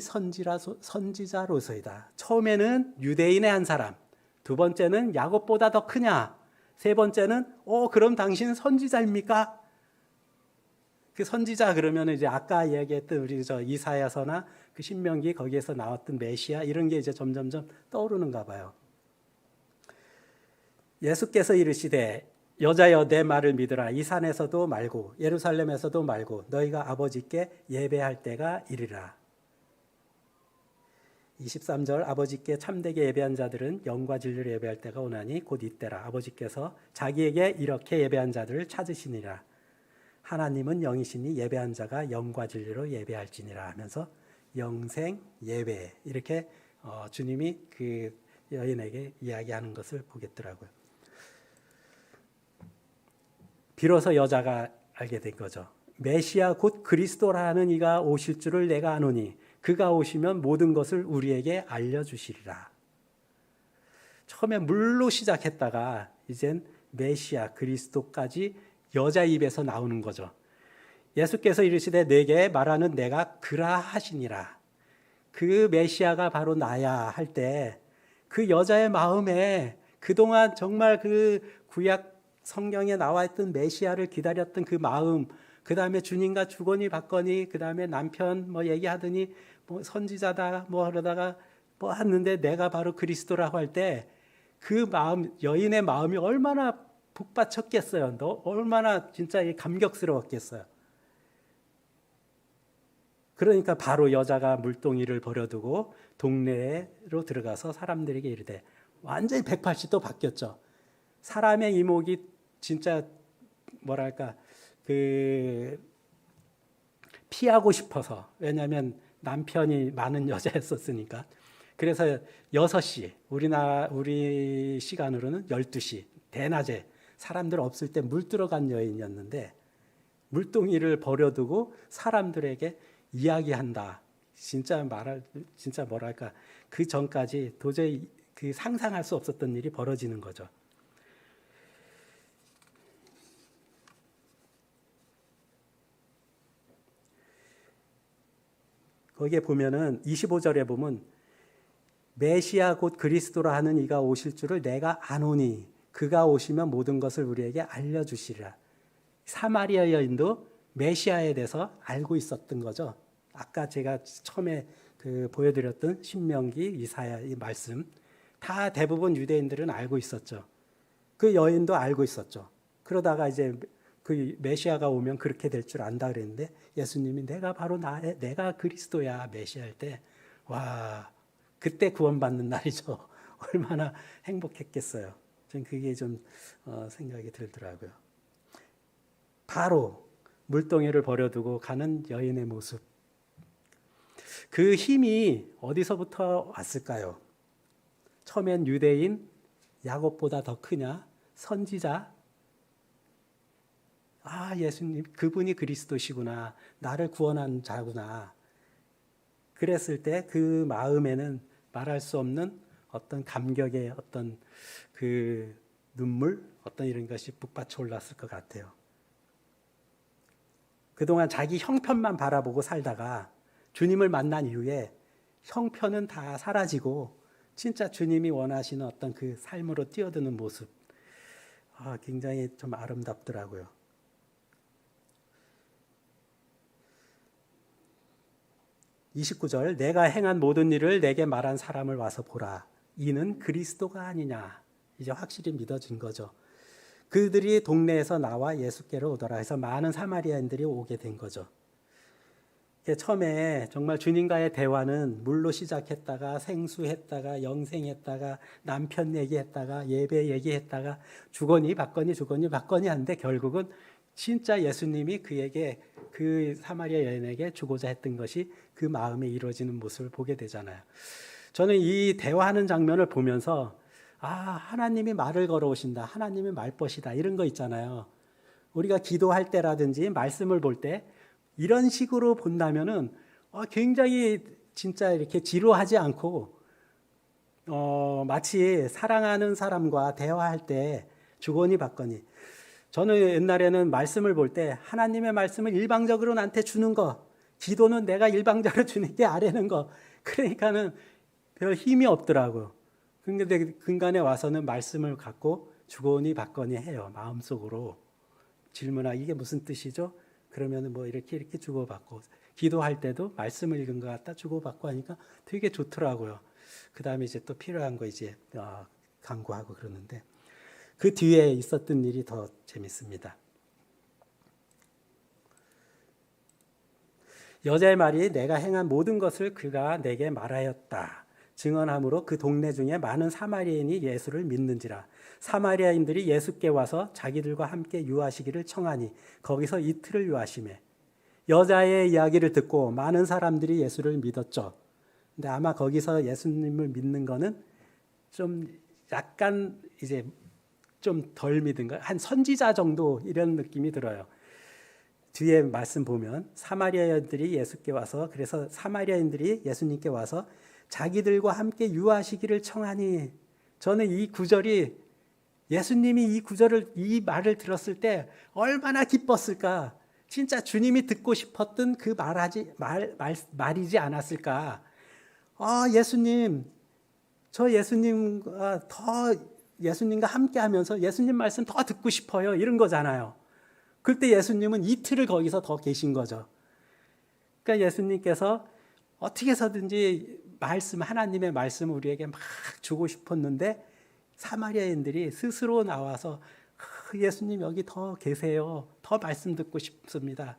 선지자로서이다. 처음에는 유대인의 한 사람, 두 번째는 야곱보다 더 크냐, 세 번째는 그럼 당신은 선지자입니까? 그 선지자 그러면 이제 아까 얘기했던 우리 이사야서나 그 신명기 거기에서 나왔던 메시아 이런 게 이제 점점점 떠오르는가 봐요. 예수께서 이르시되 여자여 내 말을 믿으라. 이 산에서도 말고 예루살렘에서도 말고 너희가 아버지께 예배할 때가 이르라. 23절 아버지께 참되게 예배한 자들은 영과 진리로 예배할 때가 오나니 곧 이때라. 아버지께서 자기에게 이렇게 예배한 자들을 찾으시니라. 하나님은 영이시니 예배한 자가 영과 진리로 예배할지니라 하면서 영생 예배 이렇게 주님이 그 여인에게 이야기하는 것을 보겠더라고요. 비로소 여자가 알게 된 거죠. 메시아 곧 그리스도라는 이가 오실 줄을 내가 아노니 그가 오시면 모든 것을 우리에게 알려주시리라. 처음에 물로 시작했다가 이젠 메시아 그리스도까지 여자 입에서 나오는 거죠. 예수께서 이르시되 내게 말하는 내가 그라 하시니라. 그 메시아가 바로 나야 할 때 그 여자의 마음에 그동안 정말 그 구약 성경에 나와 있던 메시아를 기다렸던 그 마음, 그 다음에 주님과 주거니 받거니, 그 다음에 남편 얘기하더니 선지자다 그러다가 하는데 내가 바로 그리스도라고 할 때 그 마음, 여인의 마음이 얼마나 북받쳤겠어요. 얼마나 진짜 감격스러웠겠어요. 그러니까 바로 여자가 물동이를 버려두고 동네로 들어가서 사람들에게 이르되 완전히 180도 바뀌었죠. 사람의 이목이 진짜 피하고 싶어서, 왜냐하면 남편이 많은 여자였었으니까. 그래서 6시, 우리 시간으로는 12시, 대낮에 사람들 없을 때 물 들어간 여인이었는데 물동이를 버려두고 사람들에게 이야기한다. 진짜 그 전까지 도저히 그 상상할 수 없었던 일이 벌어지는 거죠. 거기에 보면은 25절에 보면 메시아 곧 그리스도라 하는 이가 오실 줄을 내가 아노니 그가 오시면 모든 것을 우리에게 알려주시리라. 사마리아 여인도 메시아에 대해서 알고 있었던 거죠. 아까 제가 처음에 보여드렸던 신명기 이사야 이 말씀 다 대부분 유대인들은 알고 있었죠. 그 여인도 알고 있었죠. 그러다가 이제 그 메시아가 오면 그렇게 될 줄 안다 그랬는데 예수님이 내가 바로 내가 그리스도야 메시아일 때 와 그때 구원받는 날이죠. 얼마나 행복했겠어요. 전 그게 좀 생각이 들더라고요. 바로 물동이를 버려두고 가는 여인의 모습. 그 힘이 어디서부터 왔을까요? 처음엔 유대인, 야곱보다 더 크냐? 선지자? 아, 예수님, 그분이 그리스도시구나. 나를 구원한 자구나. 그랬을 때 그 마음에는 말할 수 없는 어떤 감격의 어떤 그 눈물, 어떤 이런 것이 북받쳐 올랐을 것 같아요. 그동안 자기 형편만 바라보고 살다가 주님을 만난 이후에 형편은 다 사라지고 진짜 주님이 원하시는 어떤 그 삶으로 뛰어드는 모습, 굉장히 좀 아름답더라고요. (29절) 내가 행한 모든 일을 내게 말한 사람을 와서 보라. 이는 그리스도가 아니냐. 이제 확실히 믿어진 거죠. 그들이 동네에서 나와 예수께로 오더라 해서 많은 사마리아인들이 오게 된 거죠. 처음에 정말 주님과의 대화는 물로 시작했다가 생수했다가 영생했다가 남편 얘기했다가 예배 얘기했다가 주거니 받거니 하는데 결국은 진짜 예수님이 그에게 그 사마리아 여인에게 주고자 했던 것이 그 마음에 이루어지는 모습을 보게 되잖아요. 저는 이 대화하는 장면을 보면서 하나님이 말을 걸어오신다. 하나님이 말벗이다. 이런 거 있잖아요. 우리가 기도할 때라든지 말씀을 볼 때 이런 식으로 본다면은 굉장히 진짜 이렇게 지루하지 않고 마치 사랑하는 사람과 대화할 때 주거니 받거니. 저는 옛날에는 말씀을 볼 때 하나님의 말씀을 일방적으로 나한테 주는 거, 기도는 내가 일방적으로 주는 게 아래는 거. 그러니까는 별 힘이 없더라고요. 근데 근간에 와서는 말씀을 갖고 주거니 받거니 해요. 마음속으로 질문하고 이게 무슨 뜻이죠? 그러면은 뭐 이렇게 주고받고 기도할 때도 말씀을 읽은 것 같다 주고받고 하니까 되게 좋더라고요. 그 다음에 이제 또 필요한 거 이제 간구하고 그러는데 그 뒤에 있었던 일이 더 재밌습니다. 여자의 말이 내가 행한 모든 것을 그가 내게 말하였다. 증언함으로 그 동네 중에 많은 사마리아인이 예수를 믿는지라. 사마리아인들이 예수께 와서 자기들과 함께 유하시기를 청하니 거기서 이틀을 유하시매. 여자의 이야기를 듣고 많은 사람들이 예수를 믿었죠. 근데 아마 거기서 예수님을 믿는 거는 좀 약간 이제 좀 덜 믿은 거, 한 선지자 정도 이런 느낌이 들어요. 뒤에 말씀 보면 사마리아인들이 예수께 와서 그래서 사마리아인들이 예수님께 와서 자기들과 함께 유하시기를 청하니 저는 이 구절이 예수님이 이 말을 들었을 때 얼마나 기뻤을까. 진짜 주님이 듣고 싶었던 그 말이지 않았을까. 예수님, 저 예수님과 함께 하면서 예수님 말씀 더 듣고 싶어요. 이런 거잖아요. 그때 예수님은 이틀을 거기서 더 계신 거죠. 그러니까 예수님께서 어떻게 해서든지 하나님의 말씀을 우리에게 막 주고 싶었는데 사마리아인들이 스스로 나와서 예수님 여기 더 계세요. 더 말씀 듣고 싶습니다.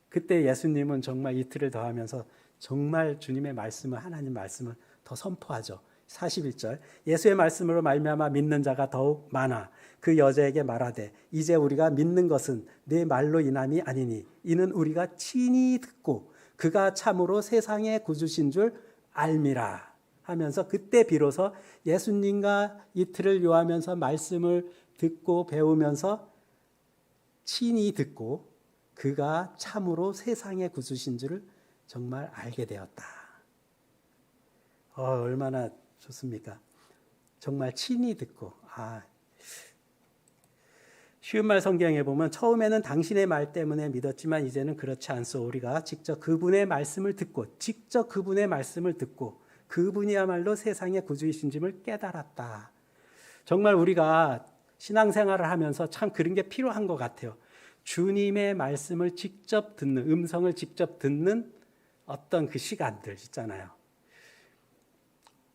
그때 예수님은 정말 이틀을 더 하면서 정말 주님의 말씀을 하나님 말씀을 더 선포하죠. 41절 예수의 말씀으로 말미암아 믿는 자가 더욱 많아 그 여자에게 말하되 이제 우리가 믿는 것은 내 말로 인함이 아니니 이는 우리가 친히 듣고 그가 참으로 세상의 구주신 줄 알미라 하면서 그때 비로소 예수님과 이틀을 요하면서 말씀을 듣고 배우면서 친히 듣고 그가 참으로 세상의 구주신 줄을 정말 알게 되었다. 얼마나 좋습니까? 정말 친히 듣고 쉬운 말 성경에 보면 처음에는 당신의 말 때문에 믿었지만 이제는 그렇지 않소. 우리가 직접 그분의 말씀을 듣고 그분이야말로 세상의 구주이신심을 깨달았다. 정말 우리가 신앙생활을 하면서 참 그런 게 필요한 것 같아요. 주님의 말씀을 직접 듣는, 음성을 직접 듣는 어떤 그 시간들 있잖아요.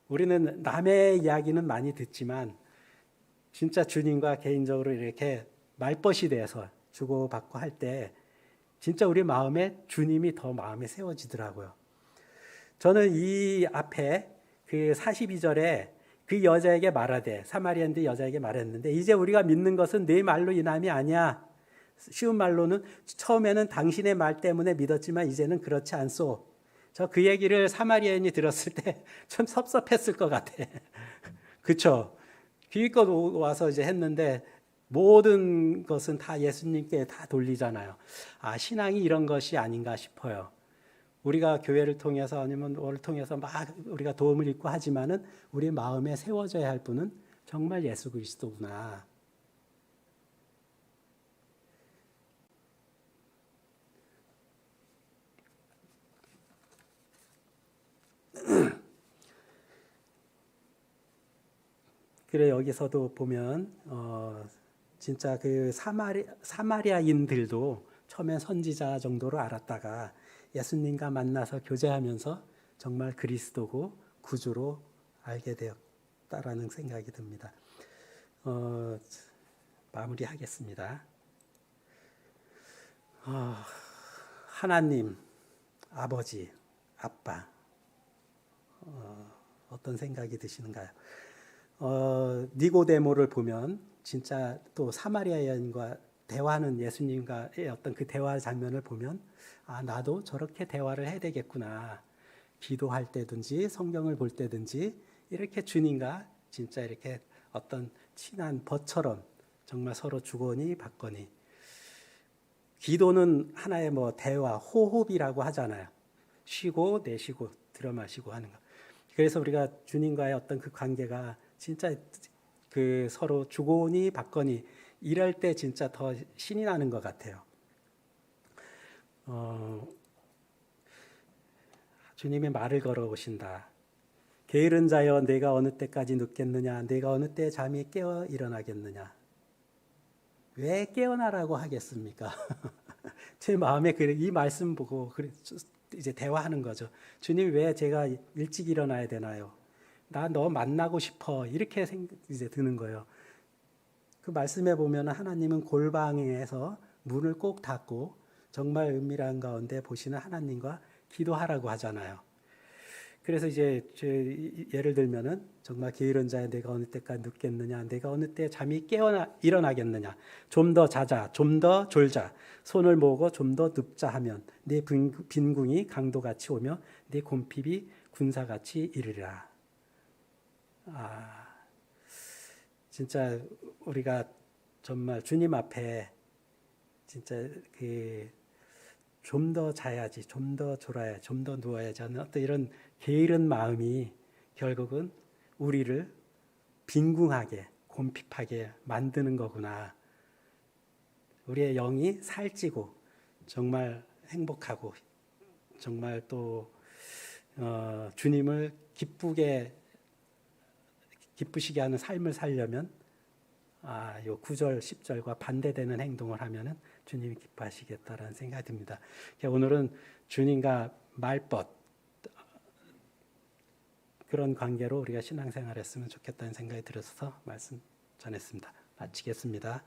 우리는 남의 이야기는 많이 듣지만 진짜 주님과 개인적으로 이렇게 말벗이 돼서 주고받고 할 때 진짜 우리 마음에 주님이 더 마음에 세워지더라고요. 저는 이 앞에 그 42절에 그 여자에게 말하되, 사마리아인데 여자에게 말했는데, 이제 우리가 믿는 것은 네 말로 인함이 아니야. 쉬운 말로는 처음에는 당신의 말 때문에 믿었지만 이제는 그렇지 않소. 저 그 얘기를 사마리아인이 들었을 때 좀 섭섭했을 것 같아. 그쵸? 기껏 와서 이제 했는데 모든 것은 다 예수님께 다 돌리잖아요. 아, 신앙이 이런 것이 아닌가 싶어요. 우리가 교회를 통해서 아니면 뭐를 통해서 막 우리가 도움을 입고 하지만은 우리 마음에 세워져야 할 분은 정말 예수 그리스도구나. 그래 여기서도 보면 진짜 그 사마리아인들도 처음엔 선지자 정도로 알았다가 예수님과 만나서 교제하면서 정말 그리스도고 구주로 알게 되었다라는 생각이 듭니다. 마무리하겠습니다. 하나님, 아버지, 아빠 어떤 생각이 드시는가요? 니고데모를 보면 진짜 또 사마리아 여인과 대화하는 예수님과의 어떤 그 대화 장면을 보면 아 나도 저렇게 대화를 해야 되겠구나. 기도할 때든지 성경을 볼 때든지 이렇게 주님과 진짜 이렇게 어떤 친한 벗처럼 정말 서로 주거니 받거니. 기도는 하나의 뭐 대화, 호흡이라고 하잖아요. 쉬고 내쉬고 들어 마시고 하는 거. 그래서 우리가 주님과의 어떤 그 관계가 진짜 그 서로 주거니 받거니 이럴 때 진짜 더 신이 나는 것 같아요. 주님이 말을 걸어오신다. 게으른 자여 내가 어느 때까지 눕겠느냐. 내가 어느 때 잠이 깨어 일어나겠느냐. 왜 깨어나라고 하겠습니까? 제 마음에 이 말씀 보고 이제 대화하는 거죠. 주님 왜 제가 일찍 일어나야 되나요? 나 너 만나고 싶어. 이렇게 이제 드는 거예요. 그 말씀에 보면 하나님은 골방에서 문을 꼭 닫고 정말 은밀한 가운데 보시는 하나님과 기도하라고 하잖아요. 그래서 이제 예를 들면은 정말 게으른 자야 내가 어느 때까지 눕겠느냐, 내가 어느 때 잠이 일어나겠느냐, 좀 더 자자, 좀 더 졸자, 손을 모으고 좀 더 눕자 하면 내 빈궁이 강도같이 오며 내 곰핍이 군사같이 이르리라. 진짜 우리가 정말 주님 앞에 진짜 좀 더 자야지, 좀 더 졸아야지, 좀 더 누워야지 하는 어떤 이런 게으른 마음이 결국은 우리를 빈궁하게, 곰핍하게 만드는 거구나. 우리의 영이 살찌고 정말 행복하고 정말 또 주님을 기쁘시게 하는 삶을 살려면 요 9절, 10절과 반대되는 행동을 하면은 주님이 기뻐하시겠다라는 생각이 듭니다. 오늘은 주님과 말벗 그런 관계로 우리가 신앙생활했으면 좋겠다는 생각이 들어서 말씀 전했습니다. 마치겠습니다.